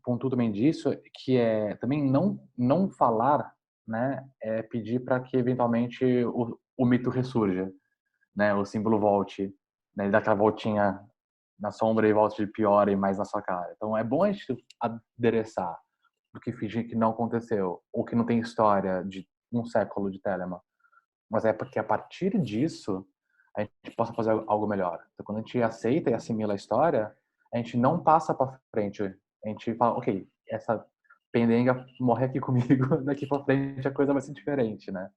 pontuo também disso é que é também não falar, né? É pedir para que eventualmente o mito ressurja, né? O símbolo volte, né? Ele dá aquela voltinha na sombra e volte de pior e mais na sua cara. Então é bom a gente adereçar do que fingir que não aconteceu ou que não tem história de um século de Telemann. Mas é porque a partir disso a gente possa fazer algo melhor. Então, quando a gente aceita e assimila a história, a gente não passa para frente. A gente fala, ok, essa pendenga morre aqui comigo, daqui para frente a coisa vai ser diferente, né?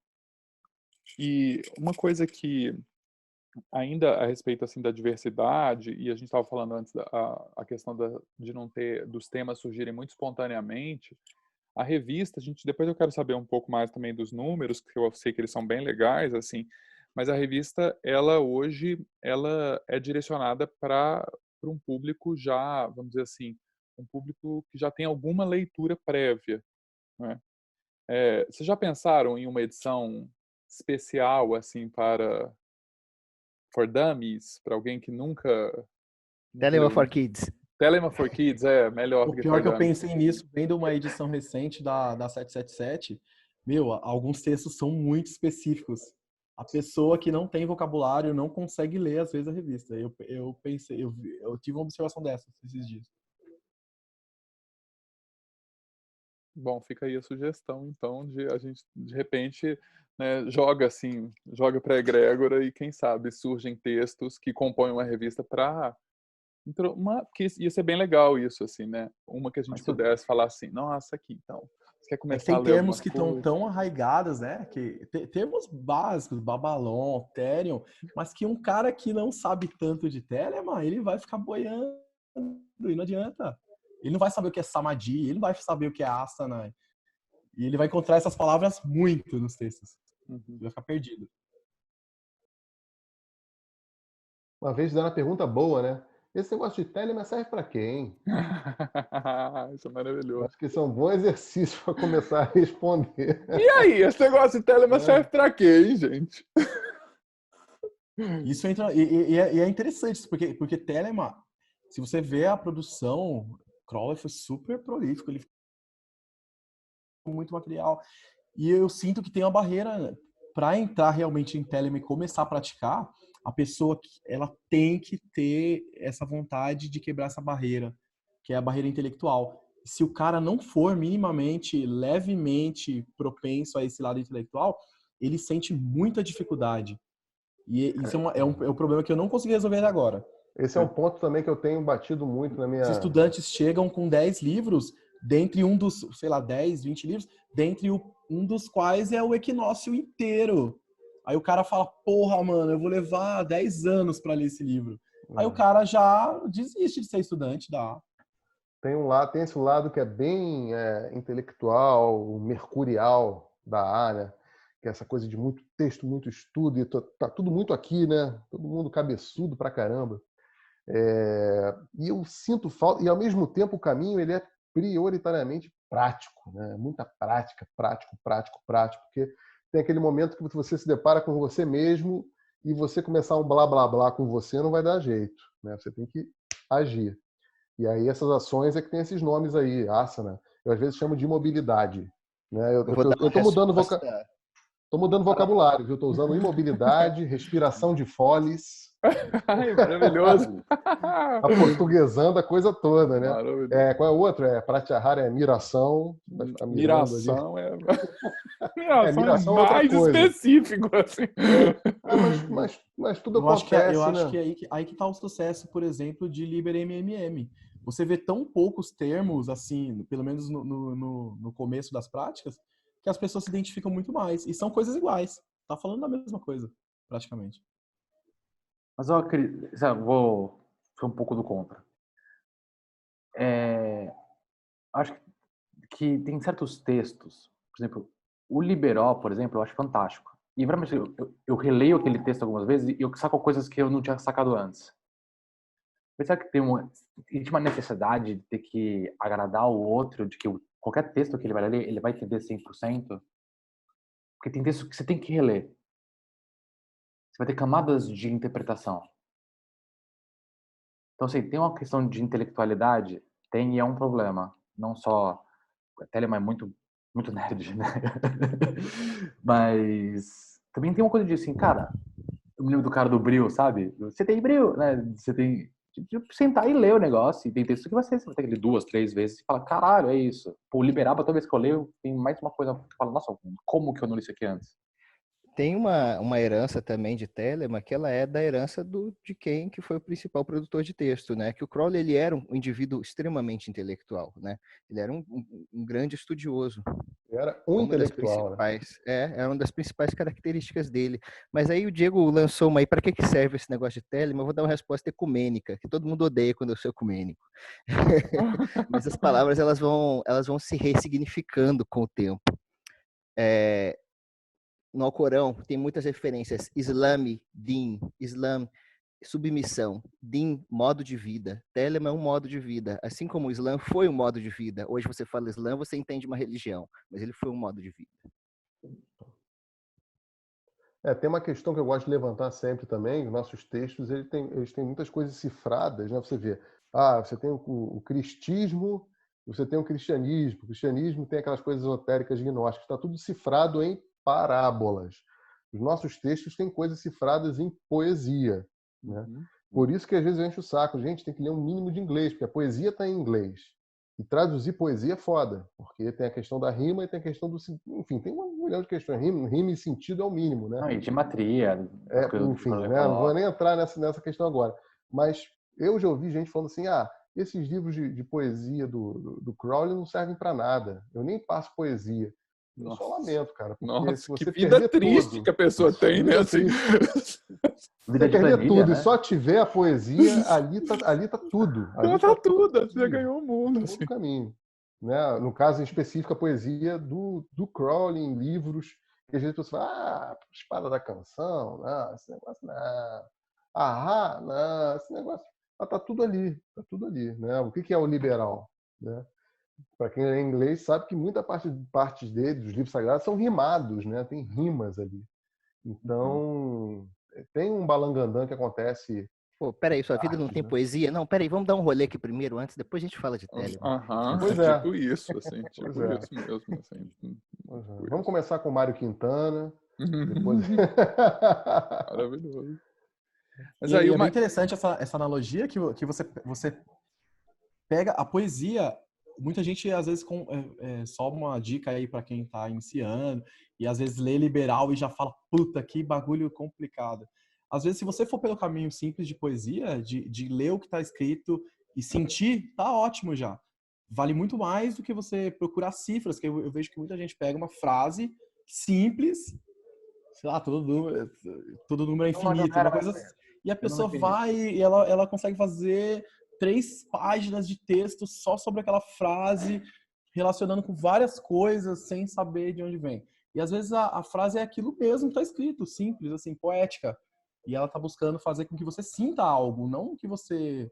E uma coisa que ainda a respeito assim da diversidade, e a gente estava falando antes a questão de não ter dos temas surgirem muito espontaneamente. A revista, depois eu quero saber um pouco mais também dos números, que eu sei que eles são bem legais, assim, mas a revista, ela é direcionada para um público já, vamos dizer assim, um público que já tem alguma leitura prévia, né? Vocês já pensaram em uma edição especial, assim, para for Dummies, para alguém que nunca Telemann leu, for né? Kids. Telemann for Kids é melhor do O que pior for que eu Dummies. pensei nisso, vendo uma edição recente da 777, alguns textos são muito específicos. A pessoa que não tem vocabulário não consegue ler, às vezes, a revista. Eu pensei, eu tive uma observação dessa esses dias. Bom, fica aí a sugestão, então, de a gente, de repente, né, joga para a egrégora e, quem sabe, surgem textos que compõem uma revista para Porque ia ser bem legal isso, assim, né? Uma que a gente Mas pudesse falar assim, nossa, aqui, então, você quer É que começar tem a ler termos alguma que estão coisa? tão arraigados, né? Que termos básicos, Babylon, Therion, mas que um cara que não sabe tanto de Telemann, ele vai ficar boiando e não adianta. Ele não vai saber o que é Samadhi, ele não vai saber o que é Asana. E ele vai encontrar essas palavras muito nos textos. Ele vai ficar perdido. Uma vez fizeram uma pergunta boa, né? Esse negócio de Telemann serve para quê, hein? Isso é maravilhoso. Acho que isso é um bom exercício para começar a responder. E aí, esse negócio de Telemann serve pra quê, hein, gente? Isso entra. E é interessante, isso, porque Telemann, se você vê a produção, Crowley foi super prolífico, ele ficou muito material. E eu sinto que tem uma barreira para entrar realmente em Telemann e começar a praticar, a pessoa ela tem que ter essa vontade de quebrar essa barreira, que é a barreira intelectual. Se o cara não for minimamente, levemente propenso a esse lado intelectual, ele sente muita dificuldade. E isso é um problema que eu não consegui resolver até agora. Esse é um ponto também que eu tenho batido muito na minha... Os estudantes chegam com 10 livros, dentre um dos, sei lá, 10, 20 livros, dentre um dos quais é o Equinócio inteiro. Aí o cara fala, porra, mano, eu vou levar 10 anos para ler esse livro. Aí o cara já desiste de ser estudante da... Tem esse lado que é bem intelectual, mercurial da área, que é essa coisa de muito texto, muito estudo, e tá tudo muito aqui, né? Todo mundo cabeçudo pra caramba. E eu sinto falta, e ao mesmo tempo o caminho ele é prioritariamente prático, né? Muita prática, prático, porque tem aquele momento que você se depara com você mesmo e você começar um blá blá blá com você não vai dar jeito, né? Você tem que agir. E aí essas ações é que tem esses nomes aí, asana. Eu às vezes chamo de imobilidade, né? Eu tô mudando vocabulário, viu? Estou usando imobilidade, respiração de foles. Ai, maravilhoso. Aportuguesando a coisa toda, né? Maravilhoso. Qual é o outro? Pratyahara é miração. Miração é... Miração é outra mais coisa. específico, assim. Mas tudo Eu acho acontece, que aí que tá o sucesso, por exemplo, de Liber MMM. Você vê tão poucos termos, assim, pelo menos no começo das práticas, que as pessoas se identificam muito mais. E são coisas iguais. Tá falando da mesma coisa, praticamente. Mas eu vou ser um pouco do contra. Acho que tem certos textos, por exemplo, o Liberó, por exemplo, eu acho fantástico. E realmente eu releio aquele texto algumas vezes e eu saco coisas que eu não tinha sacado antes. Pensar que existe uma necessidade de ter que agradar o outro, de que qualquer texto que ele vai ler, ele vai entender 100%. Porque tem texto que você tem que reler. Você vai ter camadas de interpretação. Então, assim, tem uma questão de intelectualidade, e é um problema. Não só... A Telemann é muito, muito nerd, né? Mas também tem uma coisa de assim, cara, eu me lembro do cara do Bril, sabe? Você tem Bril, né? Você tem... Tipo, sentar e ler o negócio. E tem texto que você vai ter que ler 2, 3 vezes e fala, caralho, é isso. Pô, Liberaba, toda vez que eu leio, tem mais uma coisa que fala, nossa, como que eu não li isso aqui antes? Tem uma herança também de Telemann, que ela é da herança de quem que foi o principal produtor de texto, né? Que o Crowley, ele era um indivíduo extremamente intelectual, né? Ele era um grande estudioso. Era um intelectual, né? Era uma das principais características dele. Mas aí o Diego lançou uma aí, para que serve esse negócio de Telemann? Eu vou dar uma resposta ecumênica, que todo mundo odeia quando eu sou ecumênico. Mas as palavras, elas vão se ressignificando com o tempo. No Alcorão tem muitas referências. Islami, din, Islam, submissão, din, modo de vida. Telemann é um modo de vida. Assim como o Islã foi um modo de vida. Hoje você fala Islã, você entende uma religião. Mas ele foi um modo de vida. Tem uma questão que eu gosto de levantar sempre também. Os nossos textos, eles têm muitas coisas cifradas, né? Você vê, você tem o cristismo, você tem o cristianismo. O cristianismo tem aquelas coisas esotéricas, gnósticas. Está tudo cifrado em parábolas. Os nossos textos têm coisas cifradas em poesia, né? Por isso que às vezes eu encho o saco. Gente, tem que ler um mínimo de inglês, porque a poesia está em inglês. E traduzir poesia é foda, porque tem a questão da rima e tem a questão do... Enfim, tem um milhão de questões. Rima e sentido é o mínimo, né? Não, e gematria. Enfim, né? Não vou nem entrar nessa questão agora. Mas Eu já ouvi gente falando assim, esses livros de poesia do Crowley não servem para nada. Eu nem passo poesia. Eu só lamento, cara, porque se que você vida perder triste tudo, que a pessoa tem, né? Assim. se Vida você de perder planilha, tudo e né? só tiver a poesia, ali tá tudo. Ali Tá tá tudo, você já ali, ganhou o mundo. todo Assim. o caminho. Né? No caso em específico, a poesia do Crowley em livros, que às vezes a pessoa fala, Espada da Canção, não, esse negócio não. Não, esse negócio. Tá tudo ali, né? O que é o liberal? Né? Para quem é inglês sabe que muita parte dele, dos livros sagrados, são rimados, né? Tem rimas ali. Então, tem um balangandã que acontece. Pô, peraí, sua vida não tem né? poesia? Não, peraí, vamos dar um rolê aqui primeiro, antes, depois a gente fala de Telemann. Pois é. Tipo isso, assim, tipo Pois é. isso mesmo. Assim, Vamos começar com Mário Quintana. Depois... Maravilhoso. Mas E aí é bem interessante essa analogia que você pega a poesia. Muita gente, às vezes, só uma dica aí para quem está iniciando, e às vezes lê liberal e já fala, puta, que bagulho complicado. Às vezes, se você for pelo caminho simples de poesia, de ler o que está escrito e sentir, tá ótimo já. Vale muito mais do que você procurar cifras, que eu vejo que muita gente pega uma frase simples, sei lá, todo número é infinito, uma coisa assim, e a pessoa vai e ela consegue fazer 3 páginas de texto só sobre aquela frase, relacionando com várias coisas, sem saber de onde vem. E às vezes a frase é aquilo mesmo que está escrito, simples, assim, poética. E ela está buscando fazer com que você sinta algo, não que você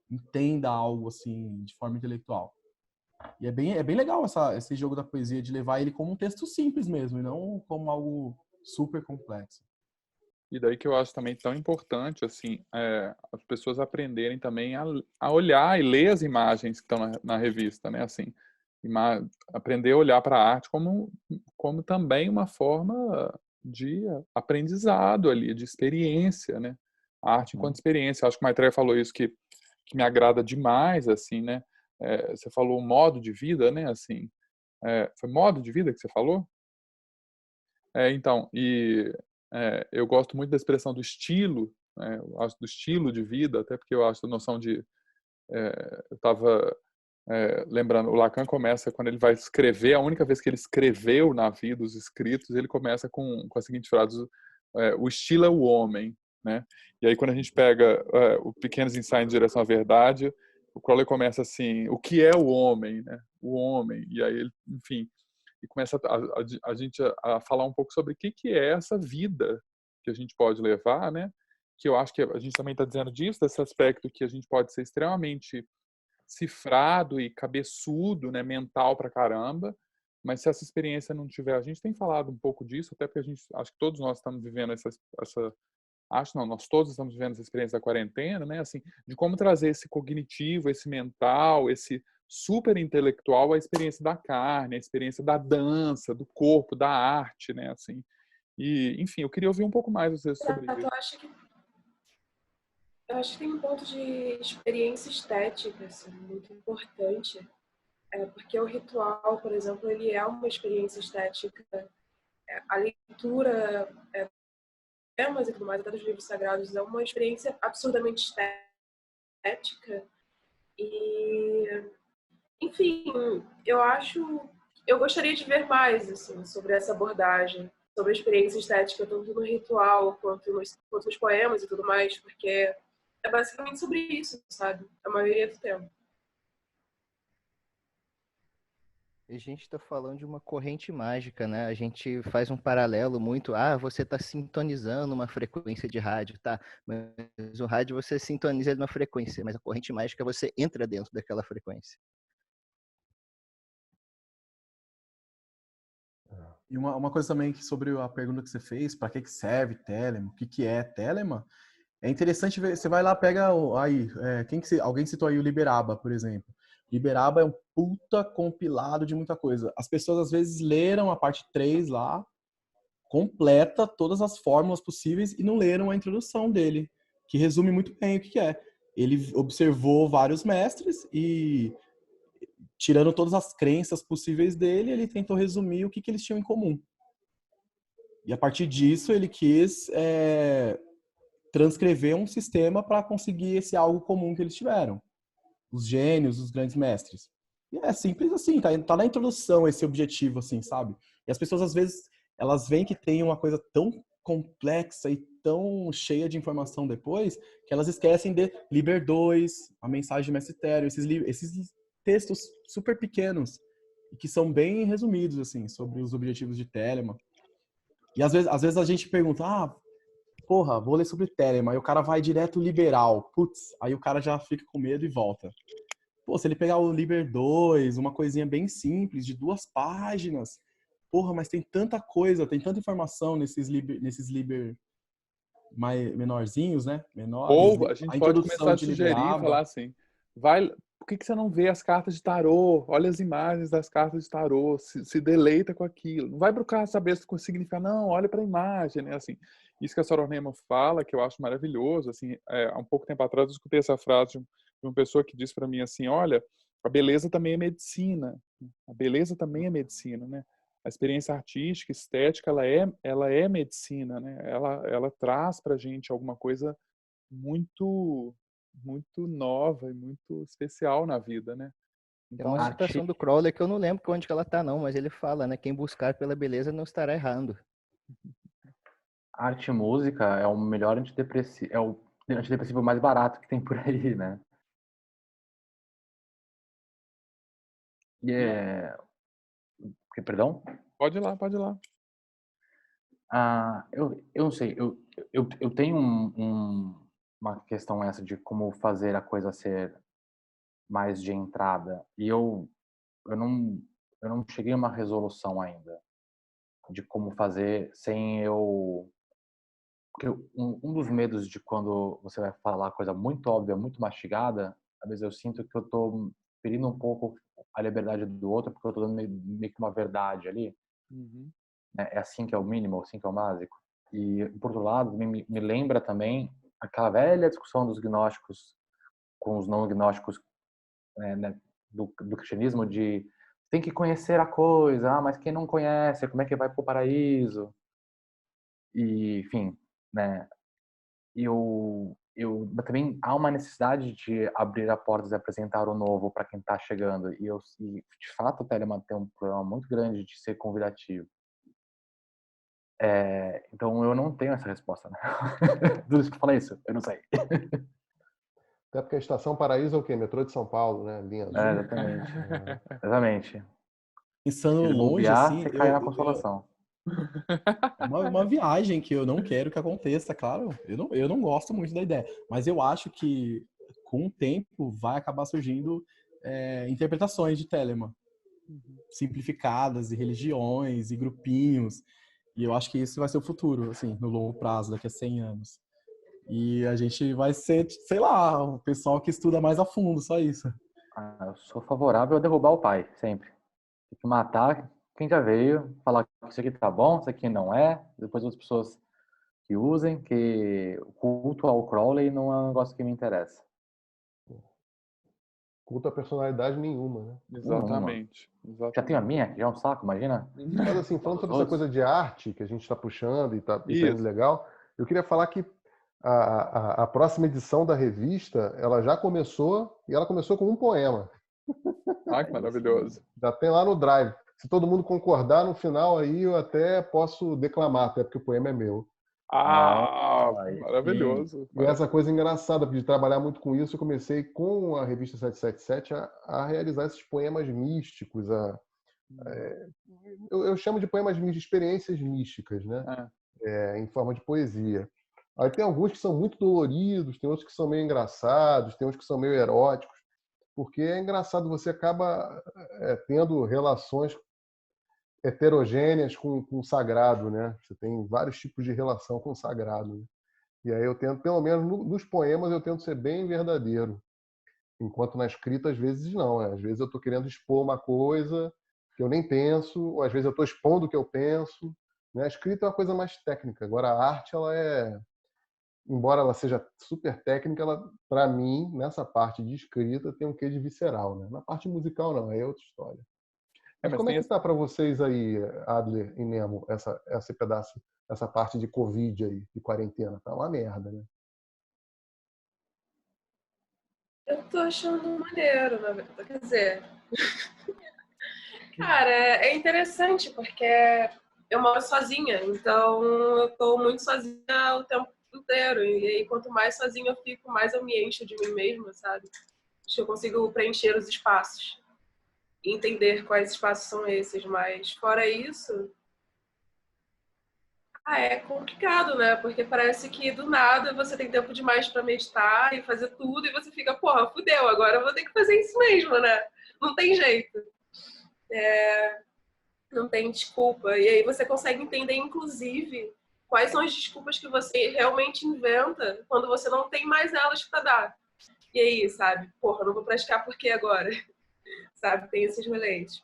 entenda algo, assim, de forma intelectual. E é bem legal esse jogo da poesia, de levar ele como um texto simples mesmo, e não como algo super complexo. E daí que eu acho também tão importante, assim, as pessoas aprenderem também a olhar e ler as imagens que estão na revista, né? Assim, aprender a olhar para a arte como também uma forma de aprendizado ali, de experiência, né? A arte enquanto experiência. Acho que o Maitreya falou isso que me agrada demais, assim, né? Você falou modo de vida, né? Assim, foi modo de vida que você falou? Então, eu gosto muito da expressão do estilo, né? Eu acho do estilo de vida, até porque eu acho a noção de... eu estava lembrando, o Lacan começa, quando ele vai escrever, a única vez que ele escreveu na vida, os escritos, ele começa com a seguinte frase, o estilo é o homem, né? E aí quando a gente pega o Pequenos Ensaios em Direção à Verdade, o Crowley começa assim, o que é o homem, né? O homem, e aí ele, enfim... E começa a gente a falar um pouco sobre o que é essa vida que a gente pode levar, né? Que eu acho que a gente também está dizendo disso, desse aspecto que a gente pode ser extremamente cifrado e cabeçudo, né? Mental pra caramba, mas se essa experiência não tiver, a gente tem falado um pouco disso, até porque a gente, acho que todos nós estamos vivendo nós todos estamos vivendo essa experiência da quarentena, né? Assim, de como trazer esse cognitivo, esse mental, esse super intelectual à experiência da carne, à experiência da dança, do corpo, da arte, né? Assim, e, enfim, eu queria ouvir um pouco mais vocês sobre isso. Eu acho que tem um ponto de experiência estética, assim, muito importante, porque o ritual, por exemplo, ele é uma experiência estética. A leitura, temas e tudo mais, até dos livros sagrados, é uma experiência absurdamente estética. E, enfim, eu gostaria de ver mais, assim, sobre essa abordagem, sobre a experiência estética, tanto no ritual quanto nos poemas e tudo mais, porque é basicamente sobre isso, sabe? A maioria do tempo. A gente está falando de uma corrente mágica, né? A gente faz um paralelo muito. Você está sintonizando uma frequência de rádio, tá? Mas o rádio você sintoniza numa frequência, mas a corrente mágica você entra dentro daquela frequência. E uma coisa também que sobre a pergunta que você fez, para que serve Telemann, o que é Telemann, é interessante ver, você vai lá, pega aí, alguém citou aí o Liberaba, por exemplo. Liberaba é um puta compilado de muita coisa. As pessoas às vezes leram a parte 3 lá, completa todas as fórmulas possíveis e não leram a introdução dele, que resume muito bem o que é. Ele observou vários mestres e, tirando todas as crenças possíveis dele, ele tentou resumir o que eles tinham em comum. E a partir disso ele quis transcrever um sistema para conseguir esse algo comum que eles tiveram. Os gênios, os grandes mestres. E é simples assim, tá na introdução esse objetivo, assim, sabe? E as pessoas, às vezes, elas veem que tem uma coisa tão complexa e tão cheia de informação depois, que elas esquecem de Liber 2, a mensagem de Mestre Tério, esses textos super pequenos, e que são bem resumidos, assim, sobre os objetivos de Telema. E às vezes a gente pergunta, porra, vou ler sobre Telema, aí o cara vai direto liberal, putz, aí o cara já fica com medo e volta. Pô, se ele pegar o Liber 2, uma coisinha bem simples, de 2 páginas, porra, mas tem tanta coisa, tem tanta informação nesses Liber mais menorzinhos, né? Menores. Ou a gente pode introdução começar a de sugerir, falar assim, por que você não vê as cartas de tarô? Olha as imagens das cartas de tarô, se deleita com aquilo. Não vai procurar saber o que significa, não, olha para a imagem, né? Assim, isso que a Sorornema fala, que eu acho maravilhoso, assim, há um pouco tempo atrás eu escutei essa frase de uma pessoa que disse para mim assim, olha, a beleza também é medicina, a beleza também é medicina, né? A experiência artística, estética, ela é medicina, né? Ela traz para a gente alguma coisa muito nova e muito especial na vida, né? Tem uma Então, citação do Crowley que eu não lembro onde que ela tá, não, mas ele fala, né? Quem buscar pela beleza não estará errando. Arte e música é o melhor antidepressivo, é o antidepressivo mais barato que tem por aí, né? E perdão? pode ir lá, pode ir lá. Eu não sei, eu tenho uma questão essa de como fazer a coisa ser mais de entrada. E eu não, eu não cheguei a uma resolução ainda de como fazer sem eu... Porque um dos medos de quando você vai falar coisa muito óbvia, muito mastigada, às vezes eu sinto que eu tô ferindo um pouco a liberdade do outro, porque eu tô dando meio que uma verdade ali. Uhum. Né? É assim que é o mínimo, assim que é o básico. E, por outro lado, me lembra também aquela velha discussão dos gnósticos com os não gnósticos, né, do cristianismo, de tem que conhecer a coisa, mas quem não conhece, como é que vai para o paraíso? E, enfim, né? Mas também há uma necessidade de abrir a porta e apresentar o novo para quem está chegando. E de fato, o Telemann tem um problema muito grande de ser convidativo. Então eu não tenho essa resposta, né? Tudo isso que fala isso, eu não sei. Até porque a Estação Paraíso é o quê? Metrô de São Paulo, né? Linha azul. Exatamente. Exatamente. Pensando Se longe, bobear, assim, você cai na consolação. uma viagem que eu não quero que aconteça, claro. Eu não gosto muito da ideia, mas eu acho que com o tempo vai acabar surgindo interpretações de Telemann simplificadas e religiões e grupinhos. E eu acho que isso vai ser o futuro, assim, no longo prazo, daqui a 100 anos. E a gente vai ser, sei lá, o pessoal que estuda mais a fundo, só isso. Eu sou favorável a derrubar o pai, sempre. Tem que matar quem já veio, falar que isso aqui tá bom, isso aqui não é. Depois outras pessoas que usem, que o culto ao Crowley não é um negócio que me interessa. Culto a personalidade nenhuma, né? Exatamente. Já tenho a minha, que já é um saco, imagina. Mas assim, falando sobre essa coisa de arte que a gente está puxando e tá indo legal, eu queria falar que a próxima edição da revista, ela já começou, e ela começou com um poema. Que maravilhoso. Já tem lá no Drive. Se todo mundo concordar, no final aí eu até posso declamar, até porque o poema é meu. Maravilhoso. E essa coisa engraçada, de trabalhar muito com isso, eu comecei com a revista 777 a realizar esses poemas místicos, eu chamo de poemas místicos, de experiências místicas, né? Em forma de poesia. Aí tem alguns que são muito doloridos, tem outros que são meio engraçados, tem outros que são meio eróticos, porque é engraçado, você acaba tendo relações heterogêneas com o sagrado, né? Você tem vários tipos de relação com o sagrado. Né? E aí eu tento, pelo menos nos poemas, eu tento ser bem verdadeiro. Enquanto na escrita, às vezes, não. Às vezes eu estou querendo expor uma coisa que eu nem penso, ou às vezes eu estou expondo o que eu penso. Né? A escrita é uma coisa mais técnica. Agora, a arte, embora ela seja super técnica, ela, para mim, nessa parte de escrita, tem um quê de visceral. Né? Na parte musical, não. Aí é outra história. Mas como é que está para vocês aí, Adler e Nemo, esse pedaço, essa parte de Covid aí, de quarentena? Tá uma merda, né? Eu tô achando maneiro, na verdade. Quer dizer, cara, é interessante porque eu moro sozinha, então eu tô muito sozinha o tempo inteiro. E aí, quanto mais sozinha eu fico, mais eu me encho de mim mesma, sabe? Acho que eu consigo preencher os espaços e entender quais espaços são esses. Mas, fora isso, é complicado, né? Porque parece que do nada você tem tempo demais pra meditar e fazer tudo, e você fica, porra, fudeu, agora eu vou ter que fazer isso mesmo, né? Não tem jeito. Não tem desculpa. E aí você consegue entender, inclusive, quais são as desculpas que você realmente inventa quando você não tem mais elas pra dar. E aí, sabe? Porra, não vou praticar por quê agora? Sabe? Tem esses rolês.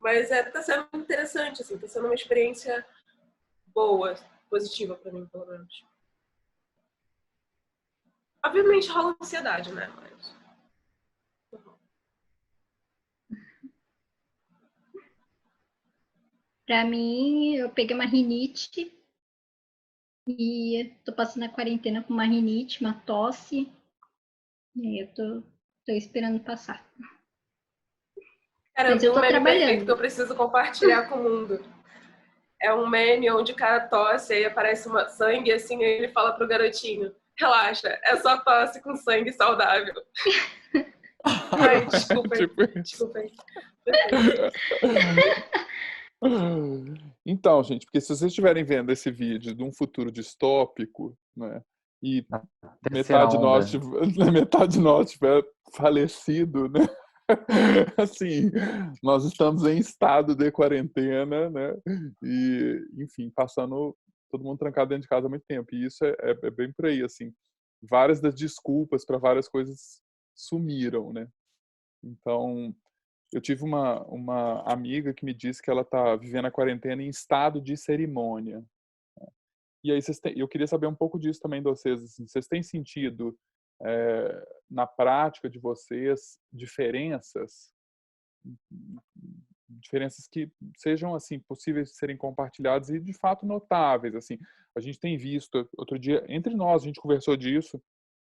Mas tá sendo interessante, assim, tá sendo uma experiência boa, positiva pra mim, pelo menos. Obviamente rola ansiedade, né? Mas... Pra mim, eu peguei uma rinite e tô passando a quarentena com uma rinite, uma tosse. E aí eu tô esperando passar. Cara, eu Mas vi eu um tô meme perfeito que eu trabalhando. preciso compartilhar com o mundo. É um meme onde o cara tosse, aí aparece sangue, assim, aí ele fala pro garotinho, relaxa, é só tosse com sangue saudável. Ai, desculpem, Tipo isso. desculpem. Então, gente, porque se vocês estiverem vendo esse vídeo de um futuro distópico, né, e Terceira onda. metade de nós tiver falecido, né, assim, nós estamos em estado de quarentena, né, e, enfim, passando todo mundo trancado dentro de casa há muito tempo, e isso é bem por aí, assim, várias das desculpas para várias coisas sumiram, né, então... Eu tive uma amiga que me disse que ela está vivendo a quarentena em estado de cerimônia. E aí eu queria saber um pouco disso também de vocês. Assim, vocês têm sentido, na prática de vocês, diferenças que sejam assim possíveis de serem compartilhadas e de fato notáveis. Assim, a gente tem visto, outro dia, entre nós, a gente conversou disso,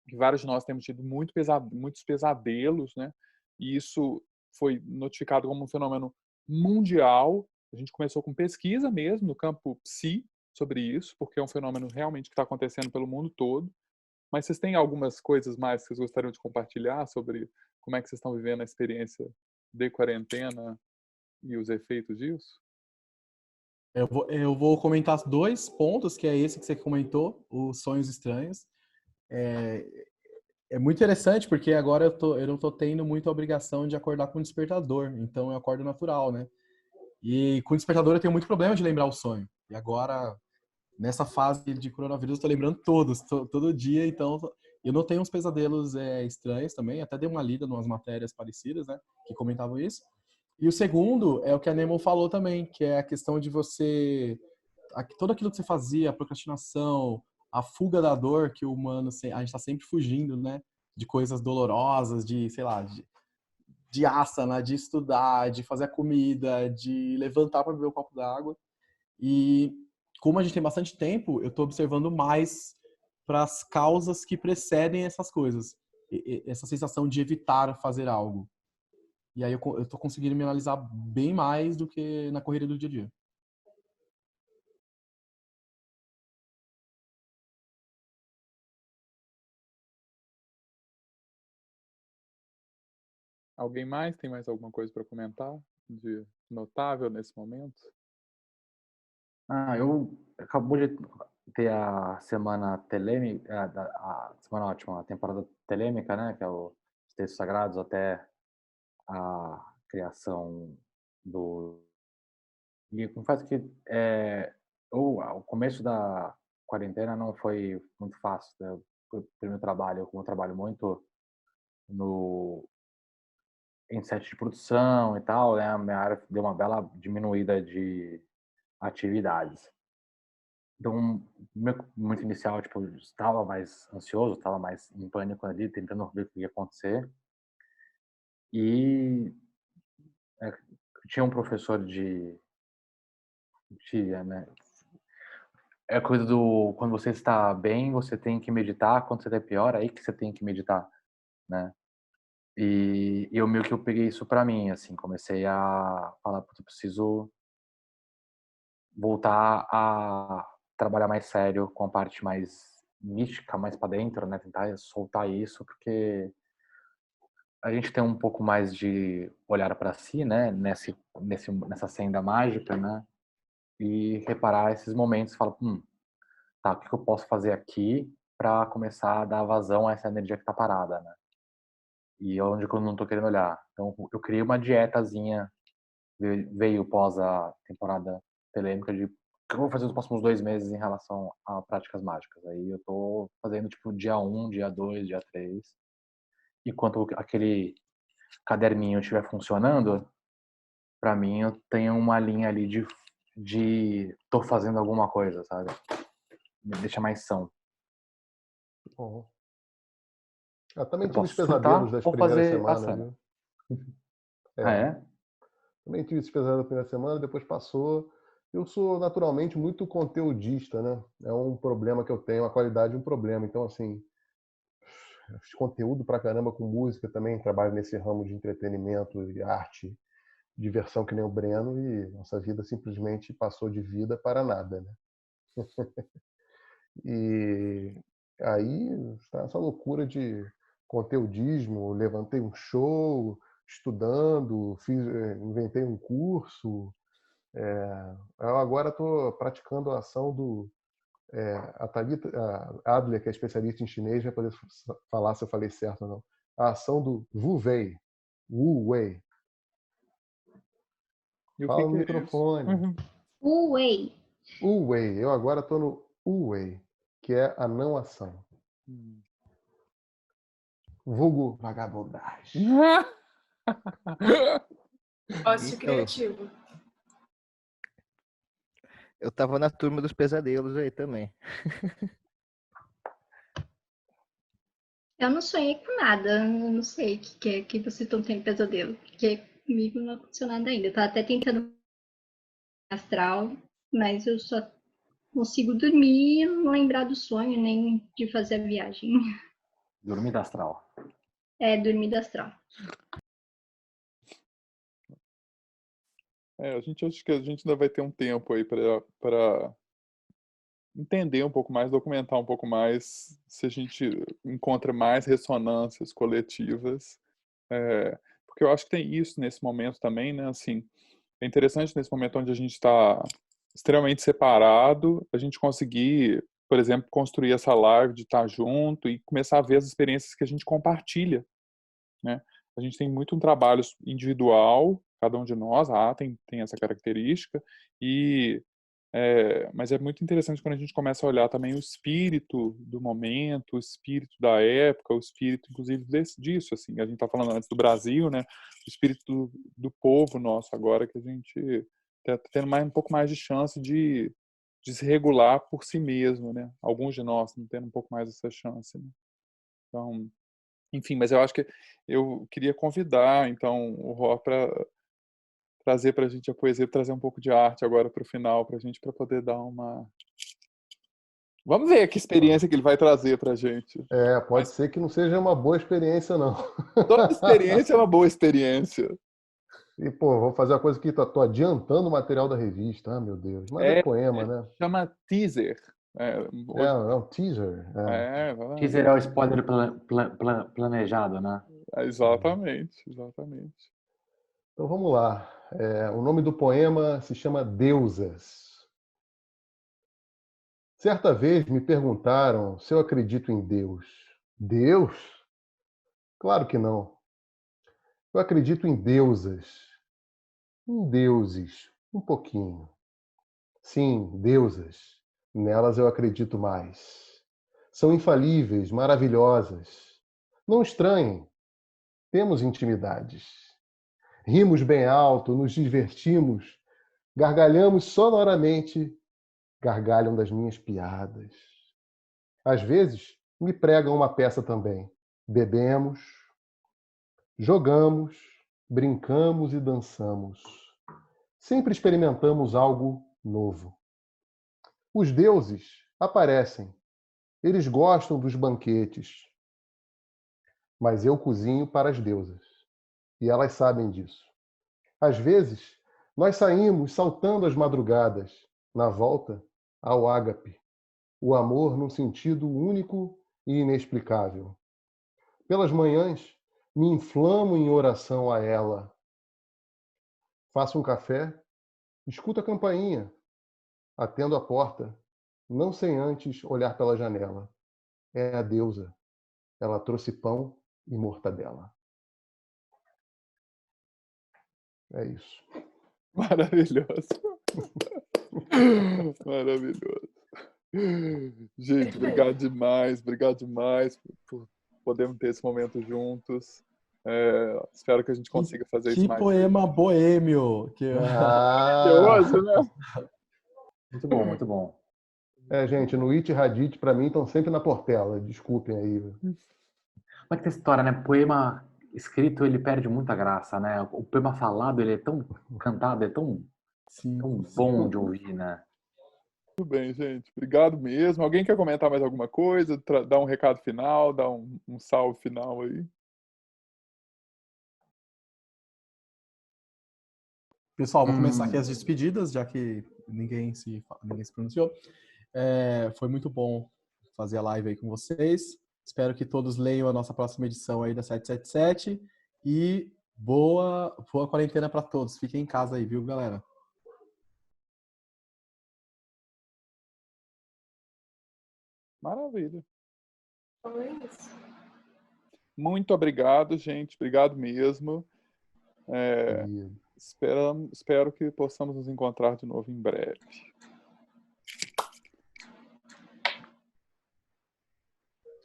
que vários de nós temos tido muitos pesadelos, né? E isso foi notificado como um fenômeno mundial. A gente começou com pesquisa mesmo no campo psi sobre isso, porque é um fenômeno realmente que está acontecendo pelo mundo todo. Mas vocês têm algumas coisas mais que vocês gostariam de compartilhar sobre como é que vocês estão vivendo a experiência de quarentena e os efeitos disso? Eu vou comentar dois pontos, que é esse que você comentou, os sonhos estranhos. É muito interessante, porque agora eu não tô tendo muita obrigação de acordar com despertador, então eu acordo natural, né? E com despertador eu tenho muito problema de lembrar o sonho. E agora, nessa fase de coronavírus, eu tô lembrando todos, todo dia, então eu não tenho uns pesadelos estranhos também, até dei uma lida em umas matérias parecidas, né, que comentavam isso. E o segundo é o que a Nemo falou também, que é a questão de você... Tudo aquilo que você fazia, a procrastinação, a fuga da dor que o humano... A gente está sempre fugindo, né? De coisas dolorosas, de, sei lá, de asana, de estudar, de fazer a comida, de levantar para beber um copo d'água. E como a gente tem bastante tempo, eu estou observando mais para as causas que precedem essas coisas. Essa sensação de evitar fazer algo. E aí eu tô conseguindo me analisar bem mais do que na correria do dia a dia. Alguém mais tem mais alguma coisa para comentar de notável nesse momento? Eu acabou de ter a semana telêmica, a semana ótima, a temporada telêmica, né, que é os textos sagrados até a criação do... E confesso que o começo da quarentena não foi muito fácil, né? Pelo meu trabalho, como eu trabalho muito no em set de produção e tal, né, a minha área deu uma bela diminuída de atividades. Então, muito inicial, tipo, estava mais ansioso, estava mais em pânico ali, tentando ver o que ia acontecer. E tinha um professor né? É a coisa do quando você está bem, você tem que meditar, quando você está pior, aí que você tem que meditar. né? E eu meio que eu peguei isso pra mim, assim, comecei a falar, putz, eu preciso voltar a trabalhar mais sério com a parte mais mística, mais pra dentro, né? Tentar soltar isso, porque a gente tem um pouco mais de olhar pra si, né? Nessa senda mágica, né? E reparar esses momentos, falar, tá, o que eu posso fazer aqui pra começar a dar vazão a essa energia que tá parada, né? E onde eu não tô querendo olhar. Então, eu criei uma dietazinha, veio pós a temporada telêmica de o que eu vou fazer nos próximos 2 meses em relação a práticas mágicas. Aí eu tô fazendo, tipo, dia 1, dia 2, dia 3. Enquanto aquele caderninho estiver funcionando, pra mim eu tenho uma linha ali de tô fazendo alguma coisa, sabe? Me deixa mais são. Bom. Eu também Eu tive os posso pesadelos surtar das ou primeiras fazer a semanas, cena. viu? Ah, é? Também tive esses pesadelos da primeira semana, depois passou. Eu sou naturalmente muito conteudista, né? É um problema que eu tenho, a qualidade é um problema. Então, assim, fiz conteúdo pra caramba com música também, trabalho nesse ramo de entretenimento e arte, diversão que nem o Breno, e nossa vida simplesmente passou de vida para nada, né? E aí, essa loucura de conteudismo, levantei um show, estudando, inventei um curso. Eu agora estou praticando a ação do... a Thalita Adler, que é especialista em chinês, vai poder falar se eu falei certo ou não. A ação do Wu Wei. Wu Wei. E o Fala no que é isso? microfone. Wei. Wu Wei. Eu agora estou no Wu Wei, que é a não ação. Vulgo vagabundagem. Ócio Então, criativo. eu tava na turma dos pesadelos aí também. Eu não sonhei com nada, eu não sei o que é que vocês estão tendo pesadelo, porque comigo não aconteceu nada ainda. Eu tava até tentando astral, mas eu só consigo dormir e não lembrar do sonho, nem de fazer a viagem. Dormir da astral. É, dormir do astral. A gente acho que a gente ainda vai ter um tempo aí para entender um pouco mais, documentar um pouco mais, se a gente encontra mais ressonâncias coletivas, porque eu acho que tem isso nesse momento também, né? Assim, é interessante nesse momento onde a gente está extremamente separado, a gente conseguir, por exemplo, construir essa live de estar junto e começar a ver as experiências que a gente compartilha, né? A gente tem muito um trabalho individual, cada um de nós, tem essa característica, mas é muito interessante quando a gente começa a olhar também o espírito do momento, o espírito da época, o espírito, inclusive, disso, assim, a gente está falando antes do Brasil, né? O espírito do povo nosso agora, que a gente está tendo um pouco mais de chance de se regular por si mesmo, né? Alguns de nós estão tendo um pouco mais essa chance, né? Então, enfim, mas eu acho que eu queria convidar, então, o Ró para trazer para a gente a poesia, trazer um pouco de arte agora para o final, para a gente, para poder dar uma... Vamos ver que experiência que ele vai trazer para a gente. Pode ser que não seja uma boa experiência, não. Toda experiência é uma boa experiência. E, pô, vou fazer uma coisa que tô adiantando o material da revista. Ah, meu Deus. Mas é poema, né? Chama teaser. É um teaser. Teaser é o spoiler planejado, né? Exatamente. Então vamos lá. O nome do poema se chama Deusas. Certa vez me perguntaram se eu acredito em Deus. Deus? Claro que não. Eu acredito em deusas. Em deuses, um pouquinho. Sim, deusas. Nelas eu acredito mais. São infalíveis, maravilhosas. Não estranhem. Temos intimidades. Rimos bem alto, nos divertimos, gargalhamos sonoramente, gargalham das minhas piadas. Às vezes, me pregam uma peça também. Bebemos, jogamos, brincamos e dançamos. Sempre experimentamos algo novo. Os deuses aparecem. Eles gostam dos banquetes. mas eu cozinho para as deusas. E elas sabem disso. Às vezes, nós saímos saltando as madrugadas, na volta ao ágape, o amor num sentido único e inexplicável. Pelas manhãs, me inflamo em oração a ela. Faço um café, escuto a campainha, atendo a porta, não sem antes olhar pela janela. É a deusa. Ela trouxe pão e mortadela. É isso. Maravilhoso. Maravilhoso. Gente, obrigado demais por podermos ter esse momento juntos. Espero que a gente consiga fazer isso Que mais poema vezes. boêmio! Que Hoje, né? Muito bom, muito bom. Gente, no It Hadith, pra mim, estão sempre na Portela. Desculpem aí. Como é que tem essa história, né? Poema escrito, ele perde muita graça, né? O poema falado, ele é tão cantado, é tão bom de ouvir, né? Muito bem, gente. Obrigado mesmo. Alguém quer comentar mais alguma coisa? Dar um recado final, dar um salve final aí? Pessoal, vou começar aqui as despedidas, já que ninguém se pronunciou. Foi muito bom fazer a live aí com vocês. Espero que todos leiam a nossa próxima edição aí da 777. E boa quarentena para todos. Fiquem em casa aí, viu, galera? Maravilha. Então é isso. Muito obrigado, gente. Obrigado mesmo. Espero que possamos nos encontrar de novo em breve.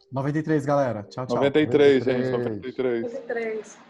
93, galera. Tchau, tchau. 93, gente. 93. 93.